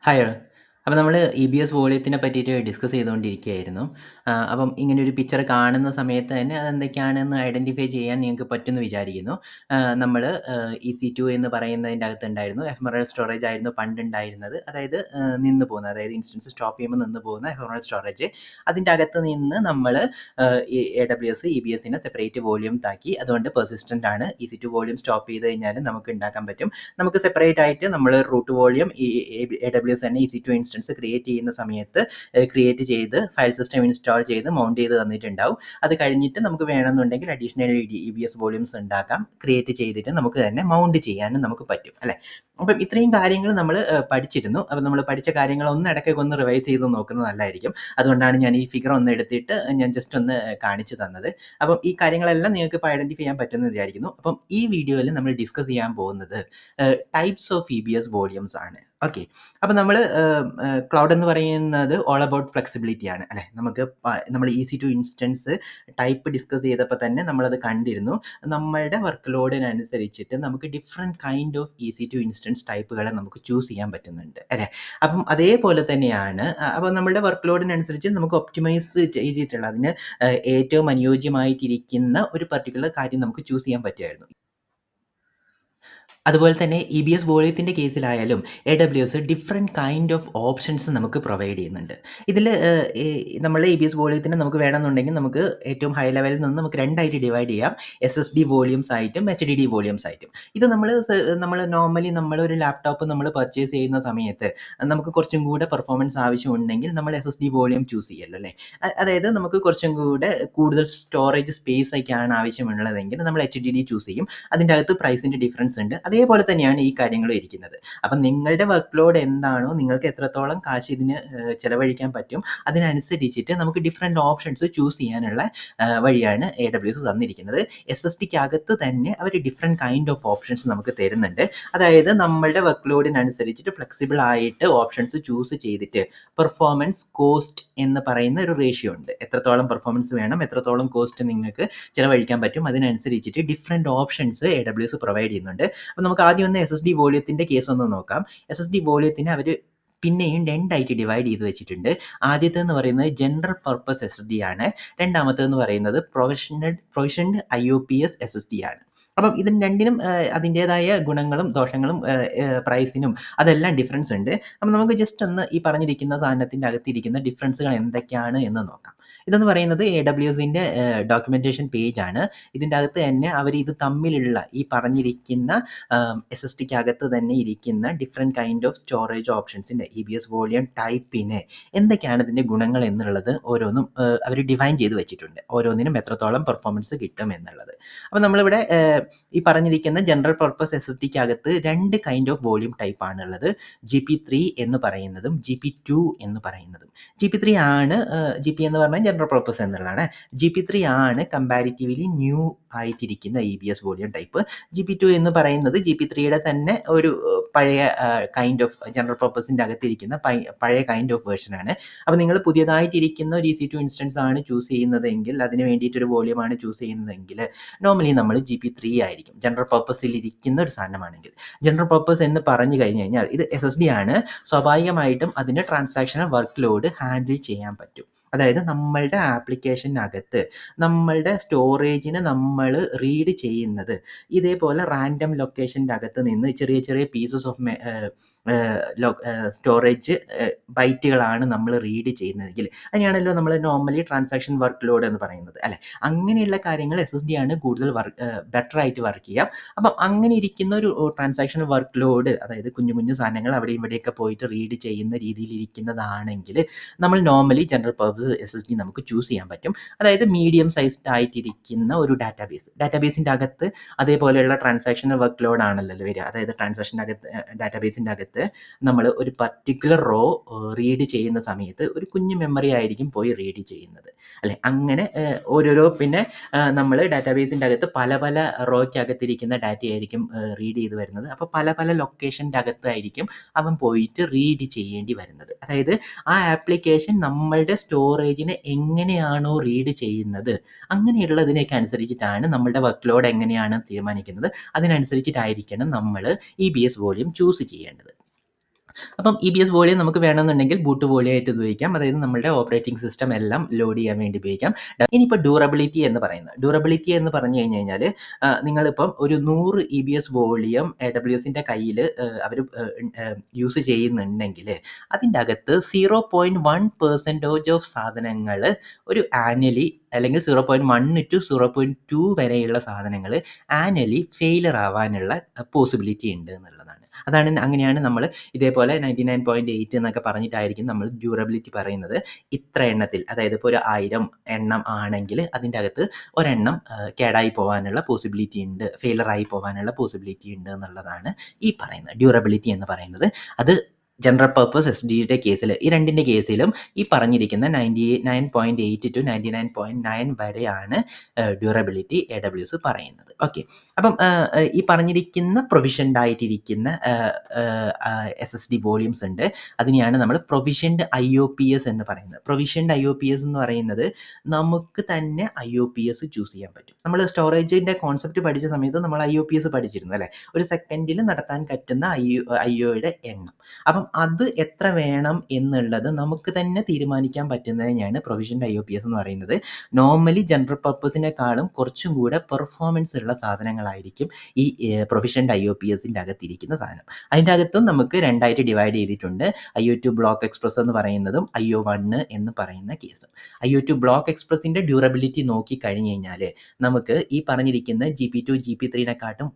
Hi all. അപ്പോൾ നമ്മൾ E-B-S വോളിയത്തിനെ പറ്റിയിട്ട് ഡിസ്കസ് ചെയ്തുകൊണ്ടിരിക്കുകയായിരുന്നു. അപ്പം ഇങ്ങനൊരു പിക്ചർ കാണുന്ന സമയത്ത് തന്നെ അതെന്തൊക്കെയാണെന്ന് ഐഡൻറ്റിഫൈ ചെയ്യാൻ നിങ്ങൾക്ക് പറ്റുമെന്ന് വിചാരിക്കുന്നു. നമ്മൾ EC2 എന്ന് പറയുന്നതിൻ്റെ അകത്തുണ്ടായിരുന്നു എഫെമറൽ സ്റ്റോറേജ് ആയിരുന്നു പണ്ടുണ്ടായിരുന്നത്. അതായത് നിന്ന് പോകുന്ന, അതായത് ഇൻസ്റ്റൻസ് സ്റ്റോപ്പ് ചെയ്യുമ്പോൾ നിന്ന് പോകുന്ന എഫെമറൽ സ്റ്റോറേജ്. അതിൻ്റെ അകത്ത് നിന്ന് നമ്മൾ ഈ AWS EBSനെ സെപ്പറേറ്റ് വോളിയം താക്കി. അതുകൊണ്ട് പെർസിസ്റ്റൻ്റ് ആണ്. EC2 വോളിയം സ്റ്റോപ്പ് ചെയ്ത് കഴിഞ്ഞാൽ നമുക്ക് ഉണ്ടാക്കാൻ പറ്റും. നമുക്ക് സെപ്പറേറ്റ് ആയിട്ട് നമ്മൾ റൂട്ട് വോളിയം ഈ AWS തന്നെ EC2 ഇൻസ്റ്റൻസ് ക്രിയേറ്റ് ചെയ്യുന്ന സമയത്ത് ക്രിയേറ്റ് ചെയ്ത് ഫയൽ സിസ്റ്റം ഇൻസ്റ്റാൾ ചെയ്ത് മൗണ്ട് ചെയ്ത് തന്നിട്ടുണ്ടാവും. അത് കഴിഞ്ഞിട്ട് നമുക്ക് വേണമെന്നുണ്ടെങ്കിൽ അഡീഷണൽ EBS വോളിയൂംസ് ഉണ്ടാക്കാം. ക്രിയേറ്റ് ചെയ്തിട്ട് നമുക്ക് തന്നെ മൗണ്ട് ചെയ്യാനും നമുക്ക് പറ്റും അല്ലേ. അപ്പം ഇത്രയും കാര്യങ്ങൾ നമ്മൾ പഠിച്ചിരുന്നു. അപ്പം നമ്മൾ പഠിച്ച കാര്യങ്ങൾ ഇടയ്ക്കൊക്കെ ഒന്ന് റിവൈസ് ചെയ്ത് നോക്കുന്നത് നല്ലതായിരിക്കും. അതുകൊണ്ടാണ് ഞാൻ ഈ ഫിഗർ ഒന്ന് എടുത്തിട്ട് ഞാൻ ജസ്റ്റ് ഒന്ന് കാണിച്ചു തന്നത്. അപ്പം ഈ കാര്യങ്ങളെല്ലാം നിങ്ങൾക്ക് ഇപ്പോൾ ഐഡൻറ്റിഫൈ ചെയ്യാൻ പറ്റുമെന്ന് വിചാരിക്കുന്നു. അപ്പം ഈ വീഡിയോയിൽ നമ്മൾ ഡിസ്കസ് ചെയ്യാൻ പോകുന്നത് ടൈപ്സ് ഓഫ് EBS വോളിയൂംസ് ആണ്. ഓക്കെ. അപ്പോൾ നമ്മൾ ക്ലൗഡ് എന്ന് പറയുന്നത് ഓൾ അബൌട്ട് ഫ്ലെക്സിബിലിറ്റി ആണ് അല്ലേ. നമുക്ക് നമ്മൾ EC2 ഇൻസ്റ്റൻസ് ടൈപ്പ് ഡിസ്കസ് ചെയ്തപ്പോൾ തന്നെ നമ്മളത് കണ്ടിരുന്നു. നമ്മളുടെ വർക്ക് ലോഡിനനുസരിച്ചിട്ട് നമുക്ക് different kind of EC2 instance ടൈപ്പുകളെ നമുക്ക് ചൂസ് ചെയ്യാൻ പറ്റുന്നുണ്ട് അല്ലേ. അപ്പം അതേപോലെ തന്നെയാണ് അപ്പോൾ നമ്മുടെ വർക്ക് ലോഡിനനുസരിച്ച് നമുക്ക് ഒപ്റ്റിമൈസ് ചെയ്തിട്ടുള്ള അതിന് ഏറ്റവും അനുയോജ്യമായിട്ടിരിക്കുന്ന ഒരു പർട്ടിക്കുലർ കാര്യം നമുക്ക് ചൂസ് ചെയ്യാൻ പറ്റുമായിരുന്നു. അതുപോലെ തന്നെ EBS വോളിയത്തിൻ്റെ കേസിലായാലും AWS different kind of options നമുക്ക് പ്രൊവൈഡ് ചെയ്യുന്നുണ്ട്. ഇതിൽ നമ്മളുടെ EBS വോളിയത്തിന് നമുക്ക് വേണമെന്നുണ്ടെങ്കിൽ നമുക്ക് ഏറ്റവും ഹൈ ലെവലിൽ നിന്ന് നമുക്ക് രണ്ടായിട്ട് ഡിവൈഡ് ചെയ്യാം. SSD വോളിയൂംസ് ആയിട്ടും HDD വോളിയൂംസ് ആയിട്ടും. ഇത് നമ്മൾ നോർമലി നമ്മളൊരു ലാപ്ടോപ്പ് നമ്മൾ പർച്ചേസ് ചെയ്യുന്ന സമയത്ത് നമുക്ക് കുറച്ചും കൂടെ പെർഫോമൻസ് ആവശ്യമുണ്ടെങ്കിൽ നമ്മൾ SSD വോളിയം ചൂസ് ചെയ്യുമല്ലോ അല്ലേ. അതായത് നമുക്ക് കുറച്ചും കൂടെ കൂടുതൽ സ്റ്റോറേജ് സ്പേസ് ഒക്കെയാണ് ആവശ്യമുള്ളതെങ്കിൽ നമ്മൾ HDD ചൂസ് ചെയ്യും. അതിൻ്റെ അകത്ത് പ്രൈസിൻ്റെ ഡിഫറൻസ് ഉണ്ട്. അതേപോലെ തന്നെയാണ് ഈ കാര്യങ്ങളും ഇരിക്കുന്നത്. അപ്പം നിങ്ങളുടെ വർക്ക് ലോഡ് എന്താണോ, നിങ്ങൾക്ക് എത്രത്തോളം കാശ് ഇതിന് ചെലവഴിക്കാൻ പറ്റും, അതിനനുസരിച്ചിട്ട് നമുക്ക് ഡിഫറെൻറ്റ് ഓപ്ഷൻസ് ചൂസ് ചെയ്യാനുള്ള വഴിയാണ് AWS തന്നിരിക്കുന്നത്. SSDക്ക് അകത്ത് തന്നെ അവർ ഡിഫറെൻറ്റ് കൈൻഡ് ഓഫ് ഓപ്ഷൻസ് നമുക്ക് തരുന്നുണ്ട്. അതായത് നമ്മളുടെ വർക്ക് ലോഡിനനുസരിച്ചിട്ട് ഫ്ലെക്സിബിൾ ആയിട്ട് ഓപ്ഷൻസ് ചൂസ് ചെയ്തിട്ട് പെർഫോമൻസ് കോസ്റ്റ് എന്ന് പറയുന്ന ഒരു റേഷ്യോ ഉണ്ട്. എത്രത്തോളം പെർഫോമൻസ് വേണം, എത്രത്തോളം കോസ്റ്റ് നിങ്ങൾക്ക് ചിലവഴിക്കാൻ പറ്റും, അതിനനുസരിച്ചിട്ട് ഡിഫറെൻറ്റ് ഓപ്ഷൻസ് AWS പ്രൊവൈഡ് ചെയ്യുന്നുണ്ട്. അപ്പോൾ നമുക്ക് ആദ്യം ഒന്ന് SSD വോളിയത്തിൻ്റെ കേസ് ഒന്ന് നോക്കാം. SSD വോളിയത്തിന് അവർ പിന്നെയും രണ്ടായിട്ട് ഡിവൈഡ് ചെയ്ത് വെച്ചിട്ടുണ്ട്. ആദ്യത്തേതെന്ന് പറയുന്നത് ജനറൽ പർപ്പസ് SSD ആണ്. രണ്ടാമത്തേതെന്ന് പറയുന്നത് പ്രൊവിഷൻഡ് IOPS SSD ആണ്. അപ്പം ഇതിന് രണ്ടിനും അതിൻ്റേതായ ഗുണങ്ങളും ദോഷങ്ങളും പ്രൈസിനും അതെല്ലാം ഡിഫറൻസ് ഉണ്ട്. അപ്പം നമുക്ക് ജസ്റ്റ് ഒന്ന് ഈ പറഞ്ഞിരിക്കുന്ന സാധനത്തിൻ്റെ അകത്തിരിക്കുന്ന ഡിഫറൻസുകൾ എന്തൊക്കെയാണ് എന്ന് നോക്കാം. ഇതെന്ന് പറയുന്നത് AWSൻ്റെ ഡോക്യുമെൻറ്റേഷൻ പേജ് ആണ്. ഇതിൻ്റെ അകത്ത് തന്നെ അവർ ഇത് തമ്മിലുള്ള ഈ പറഞ്ഞിരിക്കുന്ന SSDക്ക് അകത്ത് തന്നെ ഇരിക്കുന്ന ഡിഫറെൻറ്റ് കൈൻഡ് ഓഫ് സ്റ്റോറേജ് ഓപ്ഷൻസിൻ്റെ EBS വോളിയം ടൈപ്പിന് എന്തൊക്കെയാണ് ഇതിൻ്റെ ഗുണങ്ങൾ എന്നുള്ളത് ഓരോന്നും അവർ ഡിഫൈൻ ചെയ്ത് വെച്ചിട്ടുണ്ട്. ഓരോന്നിനും എത്രത്തോളം പെർഫോമൻസ് കിട്ടും എന്നുള്ളത്. അപ്പോൾ നമ്മളിവിടെ ഈ പറഞ്ഞിരിക്കുന്ന ജനറൽ പർപ്പസ് SSDക്ക് അകത്ത് രണ്ട് കൈൻഡ് ഓഫ് വോളിയം ടൈപ്പ് ആണുള്ളത്. GP3 എന്ന് പറയുന്നതും GP2 എന്ന് പറയുന്നതും. GP3 ആണ് GP എന്ന് പറഞ്ഞാൽ ജനറൽ പർപ്പസ് എന്നുള്ളതാണ്. GP3 ആണ് കമ്പാരിറ്റീവ്ലി ന്യൂ ആയിട്ടിരിക്കുന്ന EBS വോളിയം ടൈപ്പ്. GP2 എന്ന് പറയുന്നത് GP3യുടെ തന്നെ ഒരു പഴയ കൈൻഡ് ഓഫ് ജനറൽ പർപ്പസിൻ്റെ അകത്തിരിക്കുന്ന പഴയ കൈൻഡ് ഓഫ് വേർഷനാണ്. അപ്പോൾ നിങ്ങൾ പുതിയതായിട്ടിരിക്കുന്ന ഒരു EC2 ഇൻസ്റ്റൻസ് ആണ് ചൂസ് ചെയ്യുന്നതെങ്കിൽ, അതിന് വേണ്ടിയിട്ടൊരു വോളിയമാണ് ചൂസ് ചെയ്യുന്നതെങ്കിൽ നോർമലി നമ്മൾ GP3 ആയിരിക്കും. ജനറൽ പർപ്പസിൽ ഇരിക്കുന്ന ഒരു സാധനമാണെങ്കിൽ. ജനറൽ പർപ്പസ് എന്ന് പറഞ്ഞു കഴിഞ്ഞ് കഴിഞ്ഞാൽ ഇത് SSD ആണ്. സ്വാഭാവികമായിട്ടും അതിന് ട്രാൻസാക്ഷണൽ വർക്ക് ലോഡ് ഹാൻഡിൽ ചെയ്യാൻ പറ്റും. അതായത് നമ്മളുടെ ആപ്ലിക്കേഷനകത്ത് നമ്മളുടെ സ്റ്റോറേജിനെ നമ്മൾ റീഡ് ചെയ്യുന്നത് ഇതേപോലെ റാൻഡം ലൊക്കേഷൻ്റെ അകത്ത് നിന്ന് ചെറിയ ചെറിയ പീസസ് ഓഫ് സ്റ്റോറേജ് ബൈറ്റുകളാണ് നമ്മൾ റീഡ് ചെയ്യുന്നതെങ്കിൽ അതിനാണല്ലോ നമ്മൾ നോർമലി ട്രാൻസാക്ഷൻ വർക്ക് ലോഡ് എന്ന് പറയുന്നത് അല്ലേ. അങ്ങനെയുള്ള കാര്യങ്ങൾ SSD ആണ് കൂടുതൽ ബെറ്റർ ആയിട്ട് വർക്ക് ചെയ്യുക. അപ്പം അങ്ങനെ ഇരിക്കുന്ന ഒരു ട്രാൻസാക്ഷൻ വർക്ക് ലോഡ്, അതായത് കുഞ്ഞു കുഞ്ഞു സാധനങ്ങൾ അവിടെ ഇവിടെയൊക്കെ പോയിട്ട് റീഡ് ചെയ്യുന്ന രീതിയിൽ ഇരിക്കുന്നതാണെങ്കിൽ നമ്മൾ നോർമലി ജനറൽ പർപ്പസ് SSD നമുക്ക് ചൂസ് ചെയ്യാൻ പറ്റും. അതായത് മീഡിയം സൈസ്ഡ് ആയിട്ടിരിക്കുന്ന ഒരു ഡാറ്റാബേസിൻ്റെ അകത്ത് അതേപോലെയുള്ള ട്രാൻസാക്ഷണൽ വർക്ക് ലോഡ് ആണല്ലോ വരിക. അതായത് ഡാറ്റാബേസിൻ്റെ അകത്ത് നമ്മൾ ഒരു പർട്ടിക്കുലർ റോ റീഡ് ചെയ്യുന്ന സമയത്ത് ഒരു കുഞ്ഞു മെമ്മറി ആയിരിക്കും പോയി റീഡ് ചെയ്യുന്നത് അല്ലേ. അങ്ങനെ ഓരോരോ പിന്നെ നമ്മൾ ഡാറ്റാബേസിൻ്റെ അകത്ത് പല പല റോയ്ക്കകത്തിരിക്കുന്ന ഡാറ്റയായിരിക്കും റീഡ് ചെയ്ത് വരുന്നത്. അപ്പോൾ പല പല ലൊക്കേഷൻ്റെ അകത്തായിരിക്കും അവൻ പോയിട്ട് റീഡ് ചെയ്യേണ്ടി വരുന്നത്. അതായത് ആ ആപ്ലിക്കേഷൻ നമ്മളുടെ സ്റ്റോറേജിനെ എങ്ങനെയാണോ റീഡ് ചെയ്യുന്നത് അങ്ങനെയുള്ളതിനൊക്കെ അനുസരിച്ചിട്ടാണ് നമ്മളുടെ വർക്ക് ലോഡ് എങ്ങനെയാണ് തീരുമാനിക്കുന്നത്. അതിനനുസരിച്ചിട്ടായിരിക്കണം നമ്മൾ EBS വോളിയം ചൂസ് ചെയ്യേണ്ടത്. അപ്പം EBS വോളിയം നമുക്ക് വേണമെന്നുണ്ടെങ്കിൽ ബൂട്ട് വോളിയം ആയിട്ട് ഉപയോഗിക്കാം. അതായത് നമ്മളുടെ ഓപ്പറേറ്റിംഗ് സിസ്റ്റം എല്ലാം ലോഡ് ചെയ്യാൻ വേണ്ടി ഉപയോഗിക്കാം. ഇനിയിപ്പോൾ ഡ്യൂറബിലിറ്റി എന്ന് പറയുന്നത്. ഡ്യൂറബിലിറ്റി എന്ന് പറഞ്ഞു കഴിഞ്ഞാൽ നിങ്ങളിപ്പം ഒരു 100 EBS വോളിയം AWSന്റെ കയ്യിൽ അവർ യൂസ് ചെയ്യുന്നുണ്ടെങ്കിൽ അതിൻ്റെ അകത്ത് 0.1% ഓഫ് സാധനങ്ങൾ ഒരു ആനുവലി അല്ലെങ്കിൽ 0.1 ടു 0.2 വരെയുള്ള സാധനങ്ങൾ ആനുവലി ഫെയിലർ ആവാനുള്ള പോസിബിലിറ്റി ഉണ്ട് എന്നുള്ളതാണ്. അങ്ങനെയാണ് നമ്മൾ ഇതേപോലെ 99.8 എന്നൊക്കെ പറഞ്ഞിട്ടായിരിക്കും നമ്മൾ ഡ്യൂറബിലിറ്റി പറയുന്നത്. ഇത്ര എണ്ണത്തിൽ, അതായത് ഇപ്പോൾ ഒരു 1000 എണ്ണം ആണെങ്കിൽ അതിൻ്റെ അകത്ത് ഒരെണ്ണം കേടായി പോകാനുള്ള പോസിബിലിറ്റി ഉണ്ട്, ഫെയിലർ ആയി പോകാനുള്ള പോസിബിലിറ്റി ഉണ്ട് എന്നുള്ളതാണ് ഈ പറയുന്നത് ഡ്യൂറബിലിറ്റി എന്ന് പറയുന്നത്. അത് ജനറൽ പർപ്പസ് SSDയുടെ കേസിൽ, ഈ രണ്ടിൻ്റെ കേസിലും ഈ പറഞ്ഞിരിക്കുന്ന 99.8 ടു 99.9 വരെയാണ് ഡ്യൂറബിലിറ്റി AWS പറയുന്നത്. ഓക്കെ, അപ്പം ഈ പറഞ്ഞിരിക്കുന്ന പ്രൊവിഷൻഡ് ആയിട്ടിരിക്കുന്ന SSD വോളിയൂംസ് ഉണ്ട്. അതിനെയാണ് നമ്മൾ പ്രൊവിഷൻഡ് IOPS എന്ന് പറയുന്നത്. പ്രൊവിഷൻഡ് IOPS എന്ന് പറയുന്നത് നമുക്ക് തന്നെ IOPS ചൂസ് ചെയ്യാൻ പറ്റും. നമ്മൾ സ്റ്റോറേജിൻ്റെ കോൺസെപ്റ്റ് പഠിച്ച സമയത്ത് നമ്മൾ IOPS പഠിച്ചിരുന്നു അല്ലേ, ഒരു സെക്കൻഡിൽ നടത്താൻ പറ്റുന്ന IOയുടെ എണ്ണം. അപ്പം അത് എത്ര വേണം എന്നുള്ളത് നമുക്ക് തന്നെ തീരുമാനിക്കാൻ പറ്റുന്നതിനെയാണ് പ്രൊവിഷൻഡ് IOPS എന്ന് പറയുന്നത്. നോർമലി ജനറൽ പർപ്പസിനെക്കാളും കുറച്ചും കൂടെ പെർഫോമൻസ് ഉള്ള സാധനങ്ങളായിരിക്കും ഈ പ്രൊവിഷൻഡ് IOPSൻ്റെ അകത്തിരിക്കുന്ന സാധനം. അതിൻ്റെ അകത്തും നമുക്ക് രണ്ടായിട്ട് ഡിവൈഡ് ചെയ്തിട്ടുണ്ട്. IO2 ബ്ലോക്ക് എക്സ്പ്രസ് എന്ന് പറയുന്നതും IO1 എന്ന് പറയുന്ന കേസും. IO2 ബ്ലോക്ക് എക്സ്പ്രസിൻ്റെ ഡ്യൂറബിലിറ്റി നോക്കി കഴിഞ്ഞ് കഴിഞ്ഞാൽ നമുക്ക് ഈ പറഞ്ഞിരിക്കുന്ന GP2 GP3നെക്കാട്ടും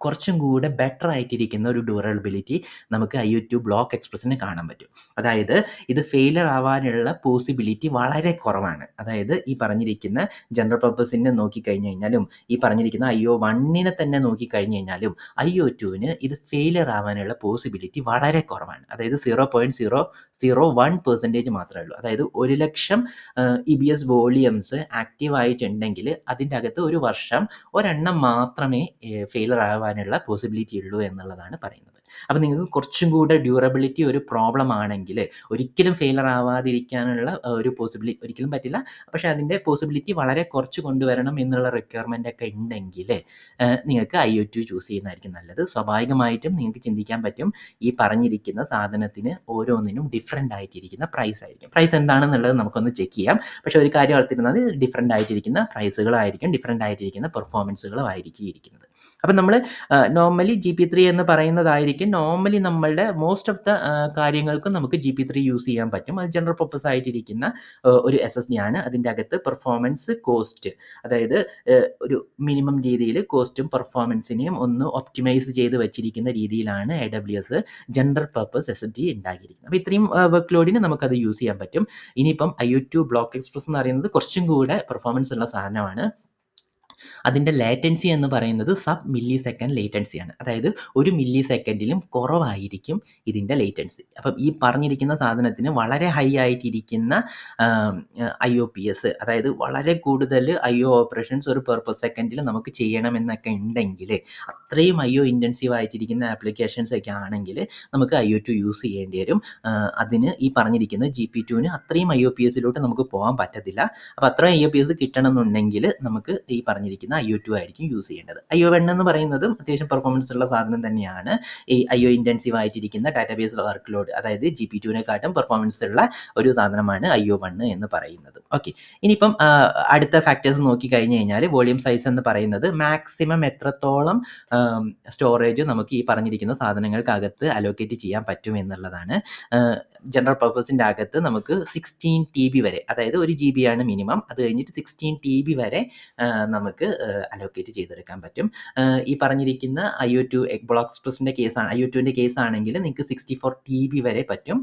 കുറച്ചും കൂടെ ബെറ്റർ ആയിട്ടിരിക്കുന്ന ഒരു ഡ്യൂറബിലിറ്റി നമുക്ക് IO2 ബ്ലോക്ക് എക്സ്പ്രസിന് കാണാൻ പറ്റും. അതായത് ഇത് ഫെയിലർ ആവാനുള്ള പോസിബിലിറ്റി വളരെ കുറവാണ്. അതായത് ഈ പറഞ്ഞിരിക്കുന്ന ജനറൽ പർപ്പസിനെ നോക്കിക്കഴിഞ്ഞ് കഴിഞ്ഞാലും ഈ പറഞ്ഞിരിക്കുന്ന IO1നെ തന്നെ നോക്കിക്കഴിഞ്ഞ് കഴിഞ്ഞാലും IO2ന് ഇത് ഫെയിലർ ആവാനുള്ള പോസിബിലിറ്റി വളരെ കുറവാണ്. അതായത് 0.001% മാത്രമേ ഉള്ളൂ. അതായത് 1,00,000 EBS വോളിയംസ് ആക്റ്റീവ് ആയിട്ടുണ്ടെങ്കിൽ അതിൻ്റെ അകത്ത് ഒരു വർഷം ഒരെണ്ണം മാത്രമേ ഫെയിലർ ആവാനുള്ള പോസിബിലിറ്റി ഉള്ളൂ എന്നുള്ളതാണ് പറയുന്നത്. അപ്പോൾ നിങ്ങൾക്ക് കുറച്ചും കൂടെ ഡ്യൂറബിലിറ്റി ഒരു പ്രോബ്ലം ആണെങ്കിൽ, ഒരിക്കലും ഫെയിലർ ആവാതിരിക്കാനുള്ള ഒരു പോസിബിലിറ്റി ഒരിക്കലും പറ്റില്ല, പക്ഷേ അതിൻ്റെ പോസിബിലിറ്റി വളരെ കുറച്ച് കൊണ്ടുവരണം എന്നുള്ള റിക്വയർമെൻ്റ് ഒക്കെ ഉണ്ടെങ്കിൽ നിങ്ങൾക്ക് IO2 ചൂസ് ചെയ്യുന്നതായിരിക്കും നല്ലത്. സ്വാഭാവികമായിട്ടും നിങ്ങൾക്ക് ചിന്തിക്കാൻ പറ്റും, ഈ പറഞ്ഞിരിക്കുന്ന സാധനത്തിന് ഓരോന്നിനും ഡിഫറെൻ്റ് ആയിട്ടിരിക്കുന്ന പ്രൈസ് ആയിരിക്കും. പ്രൈസ് എന്താണെന്നുള്ളത് നമുക്കൊന്ന് ചെക്ക് ചെയ്യാം. പക്ഷേ ഒരു കാര്യം ഓർത്തിരുന്നത്, ഡിഫറെൻ്റ് ആയിട്ടിരിക്കുന്ന പ്രൈസുകളായിരിക്കും, ഡിഫറെൻ്റ് ആയിട്ടിരിക്കുന്ന പെർഫോമൻസുകളും ആയിരിക്കും ഇരിക്കുന്നത്. അപ്പം നമ്മൾ നോർമലി GP3 എന്ന് പറയുന്നതായിരിക്കും നോർമലി നമ്മളുടെ മോസ്റ്റ് ഓഫ് ദ കാര്യങ്ങൾക്കും നമുക്ക് GP3 യൂസ് ചെയ്യാൻ പറ്റും. അത് ജനറൽ പർപ്പസ് ആയിട്ടിരിക്കുന്ന ഒരു SSD ആണ്. അതിൻ്റെ അകത്ത് പെർഫോമൻസ്, കോസ്റ്റ്, അതായത് ഒരു മിനിമം രീതിയിൽ കോസ്റ്റും പെർഫോമൻസിനെയും ഒന്ന് ഒപ്റ്റിമൈസ് ചെയ്ത് വെച്ചിരിക്കുന്ന രീതിയിലാണ് AWS ജനറൽ പർപ്പസ് SSD ഉണ്ടാക്കിയിരിക്കുന്നത്. അപ്പോൾ ഇത്രയും വർക്ക് ലോഡിന് നമുക്കത് യൂസ് ചെയ്യാൻ പറ്റും. ഇനിയിപ്പം IO2 ബ്ലോക്ക് എക്സ്പ്രസ് എന്ന് പറയുന്നത് കുറച്ചും കൂടെ പെർഫോമൻസ് ഉള്ള സാധനമാണ്. അതിൻ്റെ ലേറ്റൻസി എന്ന് പറയുന്നത് സബ് മില്ലി സെക്കൻഡ് ലേറ്റൻസിയാണ്. അതായത് 1 മില്ലി സെക്കൻഡിലും കുറവായിരിക്കും ഇതിൻ്റെ ലേറ്റൻസി. അപ്പം ഈ പറഞ്ഞിരിക്കുന്ന സാധനത്തിന് വളരെ ഹൈ ആയിട്ടിരിക്കുന്ന IOPS, അതായത് വളരെ കൂടുതൽ IO ഓപ്പറേഷൻസ് ഒരു പെർ സെക്കൻഡിൽ നമുക്ക് ചെയ്യണമെന്നൊക്കെ ഉണ്ടെങ്കിൽ, അത്രയും IO ഇൻറ്റൻസീവ് ആയിട്ടിരിക്കുന്ന ആപ്ലിക്കേഷൻസ് ഒക്കെ ആണെങ്കിൽ നമുക്ക് IO2 യൂസ് ചെയ്യേണ്ടി വരും. അതിന് ഈ പറഞ്ഞിരിക്കുന്ന GP2ന് അത്രയും IOPSലോട്ട് നമുക്ക് പോകാൻ പറ്റത്തില്ല. അപ്പോൾ അത്രയും IOPS കിട്ടണമെന്നുണ്ടെങ്കിൽ നമുക്ക് ഈ പറഞ്ഞിരിക്കുന്ന IO2 ആയിരിക്കും യൂസ് ചെയ്യേണ്ടത്. IO1 എന്ന് പറയുന്നതും അത്യാവശ്യം പെർഫോമൻസ് ഉള്ള സാധനം തന്നെയാണ്. ഈ IO ഇൻറ്റൻസീവ് ആയിട്ടിരിക്കുന്ന ഡാറ്റാബേസ് വർക്ക് ലോഡ്, അതായത് GP2നെക്കാട്ടും പെർഫോമൻസ് ഉള്ള ഒരു സാധനമാണ് IO1 എന്ന് പറയുന്നത്. ഓക്കെ, ഇനിയിപ്പം അടുത്ത ഫാക്ടേഴ്സ് നോക്കി കഴിഞ്ഞ് കഴിഞ്ഞാൽ വോളിയം സൈസ് എന്ന് പറയുന്നത് മാക്സിമം എത്രത്തോളം സ്റ്റോറേജ് നമുക്ക് ഈ പറഞ്ഞിരിക്കുന്ന സാധനങ്ങൾക്കകത്ത് അലോക്കേറ്റ് ചെയ്യാൻ പറ്റും എന്നുള്ളതാണ്. ജനറൽ പർപ്പസിൻ്റെ അകത്ത് നമുക്ക് 16 TB വരെ, അതായത് 1 GB ആണ് മിനിമം, അത് കഴിഞ്ഞിട്ട് 16 TB വരെ നമുക്ക് അലോക്കേറ്റ് ചെയ്തെടുക്കാൻ പറ്റും. ഈ പറഞ്ഞിരിക്കുന്ന IO2 ബ്ലോക്ക് എക്സ്പ്രസിൻ്റെ കേസാണ്, IO2ൻ്റെ കേസ് ആണെങ്കിൽ നിങ്ങൾക്ക് 64 TB വരെ പറ്റും.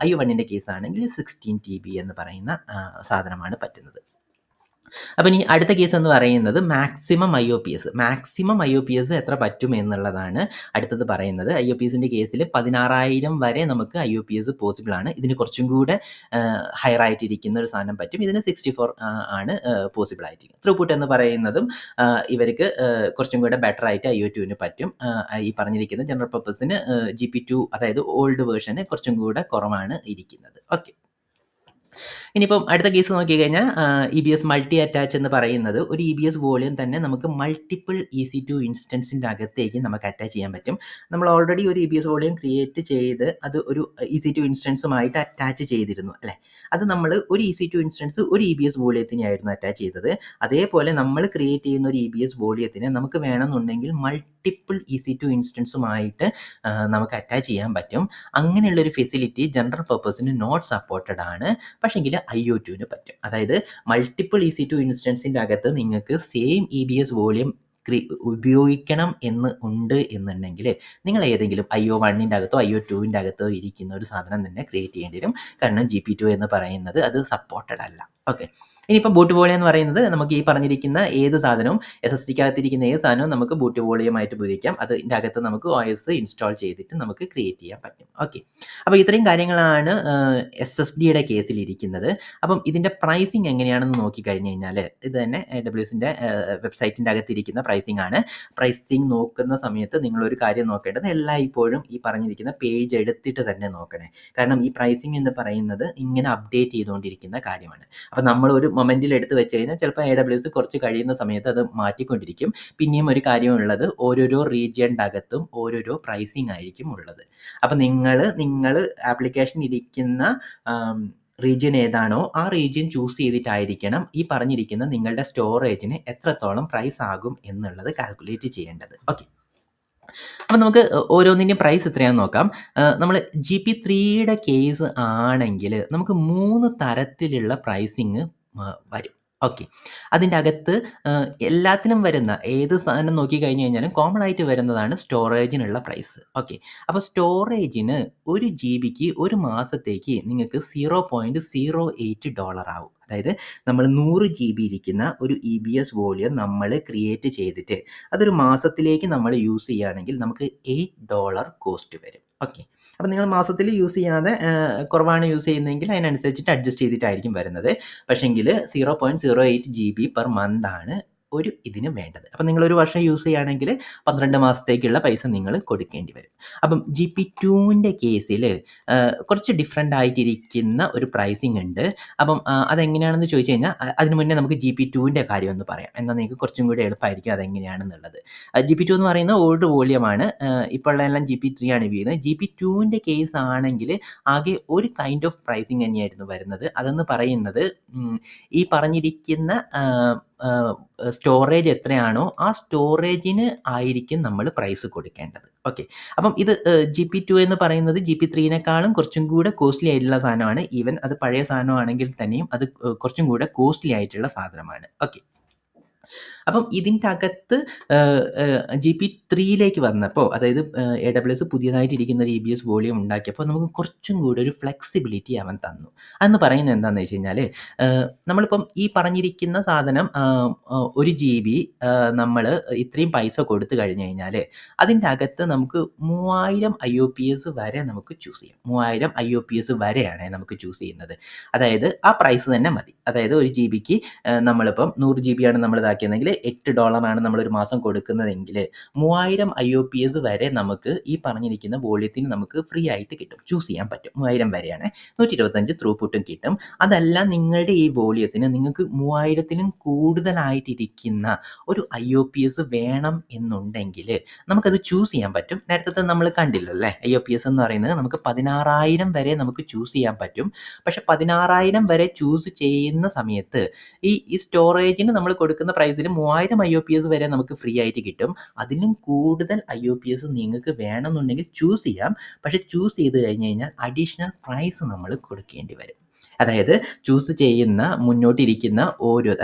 IO1ൻ്റെ കേസ് ആണെങ്കിൽ 16 TB എന്ന് പറയുന്ന സാധനമാണ് പറ്റുന്നത്. അപ്പം ഇനി അടുത്ത കേസ് എന്ന് പറയുന്നത് മാക്സിമം IOPS എത്ര പറ്റും എന്നുള്ളതാണ് അടുത്തത് പറയുന്നത്. IOPSൻ്റെ കേസിൽ 16,000 വരെ നമുക്ക് IOPS പോസിബിൾ ആണ്. ഇതിന് കുറച്ചും കൂടെ ഹയർ ആയിട്ടിരിക്കുന്ന ഒരു സാധനം പറ്റും. ഇതിന് 64 ആണ് പോസിബിൾ ആയിട്ടിരിക്കുന്നത്. ത്രൂപുട്ട് എന്ന് പറയുന്നതും ഇവർക്ക് കുറച്ചും കൂടെ ബെറ്റർ ആയിട്ട് IO2ന് പറ്റും. ഈ പറഞ്ഞിരിക്കുന്ന ജനറൽ പർപ്പസിന് GP2, അതായത് ഓൾഡ് വേർഷന് കുറച്ചും കൂടെ കുറവാണ് ഇരിക്കുന്നത്. ഓക്കെ, ഇനിയിപ്പം അടുത്ത കേസ് നോക്കിക്കഴിഞ്ഞാൽ EBS മൾട്ടി അറ്റാച്ച് എന്ന് പറയുന്നത് ഒരു EBS വോളിയം തന്നെ നമുക്ക് മൾട്ടിപ്പിൾ EC2 ഇൻസ്റ്റൻസിൻ്റെ അകത്തേക്ക് നമുക്ക് അറ്റാച്ച് ചെയ്യാൻ പറ്റും. നമ്മൾ ഓൾറെഡി ഒരു EBS വോളിയം ക്രിയേറ്റ് ചെയ്ത് അത് ഒരു EC2 ഇൻസ്റ്റൻസുമായിട്ട് അറ്റാച്ച് ചെയ്തിരുന്നു അല്ലേ? അത് നമ്മൾ ഒരു EC2 ഇൻസ്റ്റൻസ് ഒരു EBS വോളിയത്തിനെയായിരുന്നു അറ്റാച്ച് ചെയ്തത്. അതേപോലെ നമ്മൾ ക്രിയേറ്റ് ചെയ്യുന്ന ഒരു EBS വോളിയത്തിന് നമുക്ക് വേണമെന്നുണ്ടെങ്കിൽ മൾട്ടിപ്പിൾ EC2 ഇൻസ്റ്റൻസുമായിട്ട് നമുക്ക് അറ്റാച്ച് ചെയ്യാൻ പറ്റും. അങ്ങനെയുള്ളൊരു ഫെസിലിറ്റി ജനറൽ പർപ്പസിന് നോട്ട് സപ്പോർട്ടഡ് ആണ്. പക്ഷെങ്കിൽ IO2ന് പറ്റും. അതായത് മൾട്ടിപ്പിൾ EC2 ഇൻസ്റ്റൻസിൻ്റെ അകത്ത് നിങ്ങൾക്ക് സെയിം EBS വോളിയം ഉപയോഗിക്കണം എന്ന് ഉണ്ട് എന്നുണ്ടെങ്കിൽ നിങ്ങൾ ഏതെങ്കിലും IO1ൻ്റെ അകത്തോ IO2ൻ്റെ അകത്തോ ഇരിക്കുന്ന ഒരു സാധനം തന്നെ ക്രിയേറ്റ് ചെയ്യേണ്ടി വരും. കാരണം GP2 എന്ന് പറയുന്നത് അത് സപ്പോർട്ടഡ് അല്ല. ഓക്കെ. ഇനിയിപ്പോൾ ബൂട്ട് വോളിയം എന്ന് പറയുന്നത് നമുക്ക് ഈ പറഞ്ഞിരിക്കുന്ന ഏത് സാധനവും SSDക്ക് അകത്തിരിക്കുന്ന ഏത് സാധനവും നമുക്ക് ബൂട്ട് വോളിയമായിട്ട് ഉപയോഗിക്കാം. അതിൻ്റെ അകത്ത് നമുക്ക് OS ഇൻസ്റ്റാൾ ചെയ്തിട്ട് നമുക്ക് ക്രിയേറ്റ് ചെയ്യാൻ പറ്റും. ഓക്കെ. അപ്പോൾ ഇത്രയും കാര്യങ്ങളാണ് SSDയുടെ കേസിലിരിക്കുന്നത്. അപ്പം ഇതിൻ്റെ പ്രൈസിങ് എങ്ങനെയാണെന്ന് നോക്കിക്കഴിഞ്ഞ് കഴിഞ്ഞാൽ ഇത് തന്നെ AWSൻ്റെ വെബ്സൈറ്റിൻ്റെ അകത്തിരിക്കുന്ന പ്രൈസിങ് ആണ്. പ്രൈസിങ് നോക്കുന്ന സമയത്ത് നിങ്ങളൊരു കാര്യം നോക്കേണ്ടത് എല്ലായ്പ്പോഴും ഈ പറഞ്ഞിരിക്കുന്ന പേജ് എടുത്തിട്ട് തന്നെ നോക്കണേ. കാരണം ഈ പ്രൈസിങ് എന്ന് പറയുന്നത് ഇങ്ങനെ അപ്ഡേറ്റ് ചെയ്തുകൊണ്ടിരിക്കുന്ന കാര്യമാണ്. അപ്പോൾ നമ്മൾ ഒരു മൊമെൻറ്റിൽ എടുത്ത് വെച്ച് കഴിഞ്ഞാൽ ചിലപ്പോൾ AWS കുറച്ച് കഴിയുന്ന സമയത്ത് അത് മാറ്റിക്കൊണ്ടിരിക്കും. പിന്നെയും ഒരു കാര്യമുള്ളത് ഓരോരോ റീജിയൻ്റെ അകത്തും ഓരോരോ പ്രൈസിങ് ആയിരിക്കും ഉള്ളത്. അപ്പോൾ നിങ്ങൾ ആപ്ലിക്കേഷൻ ഇരിക്കുന്ന റീജിയൻ ഏതാണോ ആ റീജിയൻ ചൂസ് ചെയ്തിട്ടായിരിക്കണം ഈ പറഞ്ഞിരിക്കുന്ന നിങ്ങളുടെ സ്റ്റോറേജിന് എത്രത്തോളം പ്രൈസ് ആകും എന്നുള്ളത് കാൽക്കുലേറ്റ് ചെയ്യേണ്ടത്. ഓക്കെ. അപ്പം നമുക്ക് ഓരോന്നിൻ്റെയും പ്രൈസ് എത്രയാണെന്ന് നോക്കാം. നമ്മൾ GP3യുടെ കേസ് ആണെങ്കിൽ നമുക്ക് 3 തരത്തിലുള്ള പ്രൈസിങ് വരും. ഓക്കെ. അതിൻ്റെ അകത്ത് എല്ലാത്തിനും വരുന്ന ഏത് സാധനം നോക്കിക്കഴിഞ്ഞ് കഴിഞ്ഞാലും കോമൺ ആയിട്ട് വരുന്നതാണ് സ്റ്റോറേജിനുള്ള പ്രൈസ്. ഓക്കെ. അപ്പോൾ സ്റ്റോറേജിന് 1 GB ഒരു മാസത്തേക്ക് നിങ്ങൾക്ക് $0.08 ആവും. അതായത് നമ്മൾ 100 GB ഇരിക്കുന്ന ഒരു EBS വോളിയം നമ്മൾ ക്രിയേറ്റ് ചെയ്തിട്ട് അതൊരു മാസത്തിലേക്ക് നമ്മൾ യൂസ് ചെയ്യുകയാണെങ്കിൽ നമുക്ക് $8 കോസ്റ്റ് വരും. ഓക്കെ. അപ്പോൾ നിങ്ങൾ മാസത്തിൽ യൂസ് ചെയ്യാതെ കുറവാണ് യൂസ് ചെയ്യുന്നതെങ്കിൽ അതിനനുസരിച്ചിട്ട് അഡ്ജസ്റ്റ് ചെയ്തിട്ടായിരിക്കും വരുന്നത്. പക്ഷേങ്കിൽ 0.08 GB പെർ മന്ത് ആണ് ഒരു ഇതിന് വേണ്ടത്. അപ്പം നിങ്ങളൊരു വർഷം യൂസ് ചെയ്യുകയാണെങ്കിൽ 12 മാസത്തേക്കുള്ള പൈസ നിങ്ങൾ കൊടുക്കേണ്ടി വരും. അപ്പം GP2ൻ്റെ കേസിൽ കുറച്ച് ഡിഫറെൻ്റ് ആയിട്ടിരിക്കുന്ന ഒരു പ്രൈസിങ് ഉണ്ട്. അപ്പം അതെങ്ങനെയാണെന്ന് ചോദിച്ചു കഴിഞ്ഞാൽ അതിന് മുന്നേ നമുക്ക് GP2ൻ്റെ കാര്യം ഒന്ന് പറയാം. എന്നാൽ നിങ്ങൾക്ക് കുറച്ചും കൂടി എളുപ്പമായിരിക്കും അതെങ്ങനെയാണെന്നുള്ളത്. GP2 എന്ന് പറയുന്ന ഓൾഡ് വോളിയമാണ്. ഇപ്പോൾ ഉള്ളതെല്ലാം GP3 ആണ് ഉപയോഗിക്കുന്നത്. GP2ൻ്റെ കേസ് ആണെങ്കിൽ ആകെ ഒരു കൈൻഡ് ഓഫ് പ്രൈസിങ് തന്നെയായിരുന്നു വരുന്നത്. അതെന്ന് പറയുന്നത് ഈ പറഞ്ഞിരിക്കുന്ന സ്റ്റോറേജ് എത്രയാണോ ആ സ്റ്റോറേജിന് ആയിരിക്കും നമ്മൾ പ്രൈസ് കൊടുക്കേണ്ടത്. ഓക്കെ. അപ്പം ഇത് GP2 എന്ന് പറയുന്നത് GP3നെക്കാളും കുറച്ചും കൂടെ കോസ്റ്റ്ലി ആയിട്ടുള്ള സാധനമാണ്. ഈവൻ അത് പഴയ സാധനമാണെങ്കിൽ തന്നെയും അത് കുറച്ചും കൂടെ കോസ്റ്റ്ലി ആയിട്ടുള്ള സാധനമാണ്. ഓക്കെ. അപ്പം ഇതിൻ്റെ അകത്ത് GP3യിലേക്ക് വന്നപ്പോൾ അതായത് AWS പുതിയതായിട്ടിരിക്കുന്ന ഒരു EBS വോളിയം ഉണ്ടാക്കിയപ്പോൾ നമുക്ക് കുറച്ചും കൂടി ഒരു ഫ്ലെക്സിബിലിറ്റി അവൻ തന്നു. അതെന്ന് പറയുന്നത് എന്താണെന്ന് വെച്ച് കഴിഞ്ഞാൽ നമ്മളിപ്പം ഈ പറഞ്ഞിരിക്കുന്ന സാധനം 1 GB നമ്മൾ ഇത്രയും പൈസ കൊടുത്തു കഴിഞ്ഞ് കഴിഞ്ഞാൽ അതിൻ്റെ അകത്ത് നമുക്ക് 3000 IOPS വരെ നമുക്ക് ചൂസ് ചെയ്യാം. 3000 IOPS വരെയാണ് നമുക്ക് ചൂസ് ചെയ്യുന്നത്. അതായത് ആ പ്രൈസ് തന്നെ മതി. അതായത് 1 GBക്ക് നമ്മളിപ്പം 100 GB ആണ് നമ്മൾ ഇതാക്കിയതെങ്കിൽ $8 ആണ് നമ്മളൊരു മാസം കൊടുക്കുന്നതെങ്കിൽ 3000 IOPS വരെ നമുക്ക് ഈ പറഞ്ഞിരിക്കുന്ന വോളിയത്തിന് നമുക്ക് ഫ്രീ ആയിട്ട് കിട്ടും. ചൂസ് ചെയ്യാൻ പറ്റും. 3000 വരെയാണ്. 125 ത്രൂപുട്ടും കിട്ടും. അതല്ല നിങ്ങളുടെ ഈ വോളിയത്തിന് നിങ്ങൾക്ക് 3000ത്തിനും കൂടുതലായിട്ടിരിക്കുന്ന ഒരു IOPS വേണം എന്നുണ്ടെങ്കിൽ നമുക്കത് ചൂസ് ചെയ്യാൻ പറ്റും. നേരത്തെ നമ്മൾ കണ്ടില്ലല്ലോ അല്ലേ? IOPS എന്ന് പറയുന്നത് നമുക്ക് 16,000 വരെ നമുക്ക് ചൂസ് ചെയ്യാൻ പറ്റും. പക്ഷെ 16,000 വരെ ചൂസ് ചെയ്യുന്ന സമയത്ത് ഈ സ്റ്റോറേജിന് നമ്മൾ കൊടുക്കുന്ന പ്രൈസിൽ 3000 IOPS വരെ നമുക്ക് ഫ്രീ ആയിട്ട് കിട്ടും. അതിലും കൂടുതൽ IOPS നിങ്ങൾക്ക് വേണമെന്നുണ്ടെങ്കിൽ ചൂസ് ചെയ്യാം. പക്ഷെ ചൂസ് ചെയ്ത് കഴിഞ്ഞ് കഴിഞ്ഞാൽ അഡീഷണൽ പ്രൈസ് നമ്മൾ കൊടുക്കേണ്ടി വരും. അതായത് ചൂസ് ചെയ്യുന്ന മുന്നോട്ടിരിക്കുന്ന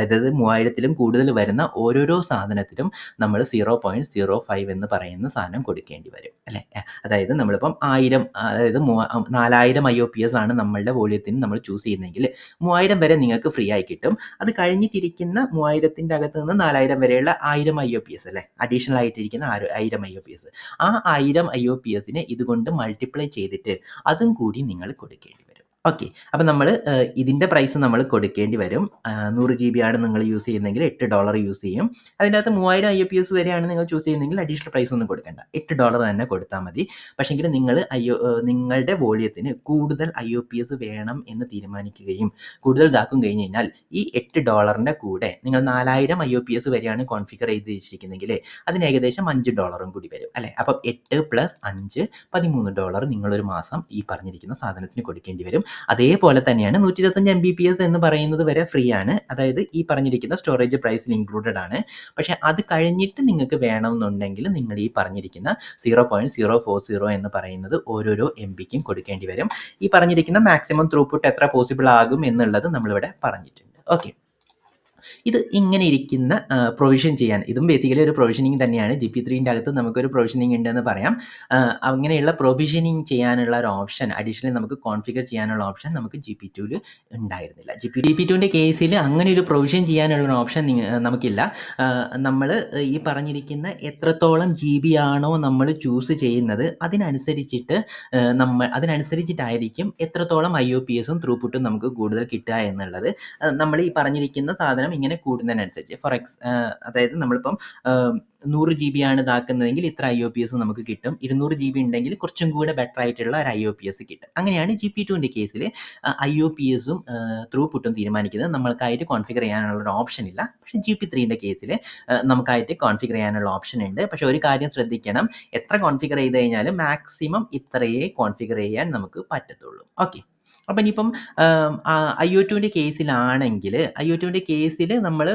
അതായത് 3000ത്തിലും കൂടുതൽ വരുന്ന ഓരോരോ സാധനത്തിലും നമ്മൾ 0.05 എന്ന് പറയുന്ന സാധനം കൊടുക്കേണ്ടി വരും അല്ലേ? അതായത് നമ്മളിപ്പം 1000 അതായത് 4000 IOPS ആണ് നമ്മളുടെ വോളിയത്തിന് നമ്മൾ ചൂസ് ചെയ്യുന്നതെങ്കിൽ 3000 വരെ നിങ്ങൾക്ക് ഫ്രീ ആയി കിട്ടും. അത് കഴിഞ്ഞിട്ടിരിക്കുന്ന 3000ത്തിൻ്റെ അകത്ത് നിന്ന് 4000 വരെയുള്ള 1000 IOPS അല്ലേ? അഡീഷണൽ ആയിട്ടിരിക്കുന്ന 1000 IOPS. ആ 1000 IOPSനെ ഇതുകൊണ്ട് മൾട്ടിപ്ലൈ ചെയ്തിട്ട് അതും കൂടി നിങ്ങൾ കൊടുക്കേണ്ടി വരും. ഓക്കെ. അപ്പം നമ്മൾ ഇതിൻ്റെ പ്രൈസ് നമ്മൾ കൊടുക്കേണ്ടി വരും. 100 GB ആണ് നിങ്ങൾ യൂസ് ചെയ്യുന്നതെങ്കിൽ $8 യൂസ് ചെയ്യും. അതിനകത്ത് 3000 IUPS വരെയാണ് നിങ്ങൾ ചൂസ് ചെയ്യുന്നതെങ്കിൽ അഡീഷണൽ പ്രൈസ് ഒന്നും കൊടുക്കണ്ട. $8 തന്നെ കൊടുത്താൽ മതി. പക്ഷേങ്കിൽ നിങ്ങൾ നിങ്ങളുടെ വോളിയത്തിന് കൂടുതൽ IUPS വേണം എന്ന് തീരുമാനിക്കുകയും കൂടുതൽ ഇതാക്കും കഴിഞ്ഞ് കഴിഞ്ഞാൽ ഈ $8ന്റെ കൂടെ നിങ്ങൾ 4000 IUPS വരെയാണ് കോൺഫിഗർ ചെയ്ത് വെച്ചിരിക്കുന്നതെങ്കിൽ അതിന് ഏകദേശം $5 കൂടി വരും അല്ലേ? അപ്പം 8 + 5 $13 നിങ്ങളൊരു മാസം ഈ പറഞ്ഞിരിക്കുന്ന സാധനത്തിന് കൊടുക്കേണ്ടി വരും. അതേപോലെ തന്നെയാണ് 125 MBPS എന്ന് പറയുന്നത് വരെ ഫ്രീ ആണ്. അതായത് ഈ പറഞ്ഞിരിക്കുന്ന സ്റ്റോറേജ് പ്രൈസിൽ ഇൻക്ലൂഡഡ് ആണ്. പക്ഷേ അത് കഴിഞ്ഞിട്ട് നിങ്ങൾക്ക് വേണമെന്നുണ്ടെങ്കിൽ നിങ്ങൾ ഈ പറഞ്ഞിരിക്കുന്ന 0.040 എന്ന് പറയുന്നത് ഓരോരോ MBക്കും കൊടുക്കേണ്ടി വരും. ഈ പറഞ്ഞിരിക്കുന്ന മാക്സിമം ത്രൂപുട്ട് എത്ര പോസിബിൾ ആകും എന്നുള്ളത് നമ്മളിവിടെ പറഞ്ഞിട്ടുണ്ട്. ഓക്കെ. ഇത് ഇങ്ങനെ ഇരിക്കുന്ന പ്രൊവിഷൻ ചെയ്യാൻ ഇതും ബേസിക്കലി ഒരു പ്രൊവിഷനിങ് തന്നെയാണ്. GP3ൻ്റെ അകത്ത് നമുക്കൊരു പ്രൊവിഷനിങ് ഉണ്ടെന്ന് പറയാം. അങ്ങനെയുള്ള പ്രൊവിഷനിങ് ചെയ്യാനുള്ള ഒരു ഓപ്ഷൻ അഡീഷണലി നമുക്ക് കോൺഫിഗർ ചെയ്യാനുള്ള ഓപ്ഷൻ നമുക്ക് GP2ൽ ഉണ്ടായിരുന്നില്ല. GP2ൻ്റെ കേസിൽ അങ്ങനെ ഒരു പ്രൊവിഷൻ ചെയ്യാനുള്ള ഒരു ഓപ്ഷൻ നമുക്കില്ല. നമ്മൾ ഈ പറഞ്ഞിരിക്കുന്ന എത്രത്തോളം GB ആണോ നമ്മൾ ചൂസ് ചെയ്യുന്നത് അതിനനുസരിച്ചിട്ടായിരിക്കും എത്രത്തോളം IUPSഉം ത്രൂപുട്ടും നമുക്ക് കൂടുതൽ കിട്ടുക എന്നുള്ളത്. നമ്മൾ ഈ പറഞ്ഞിരിക്കുന്ന സാധനം ഇങ്ങനെ കൂടുന്നതിനനുസരിച്ച് അതായത് നമ്മളിപ്പം 100 GB ആണ് ഇതാക്കുന്നതെങ്കിൽ ഇത്ര IUPS നമുക്ക് കിട്ടും. 200 GB ഉണ്ടെങ്കിൽ കുറച്ചും കൂടെ ബെറ്റർ ആയിട്ടുള്ള ഒരു IUPS കിട്ടും. അങ്ങനെയാണ് GP2ൻ്റെ കേസിൽ IUPSഉം ത്രൂപുട്ടും തീരുമാനിക്കുന്നത്. നമ്മൾക്കായിട്ട് കോൺഫിഗർ ചെയ്യാനുള്ള ഒരു ഓപ്ഷൻ ഇല്ല. പക്ഷേ GP3ൻ്റെ കേസിൽ നമുക്കായിട്ട് കോൺഫിഗർ ചെയ്യാനുള്ള ഓപ്ഷൻ ഉണ്ട്. പക്ഷേ ഒരു കാര്യം ശ്രദ്ധിക്കണം, എത്ര കോൺഫിഗർ ചെയ്ത് കഴിഞ്ഞാലും മാക്സിമം ഇത്രയേ കോൺഫിഗർ ചെയ്യാൻ നമുക്ക് പറ്റത്തുള്ളൂ. ഓക്കെ. അപ്പം ഇനിയിപ്പം IO2ൻ്റെ കേസിൽ നമ്മൾ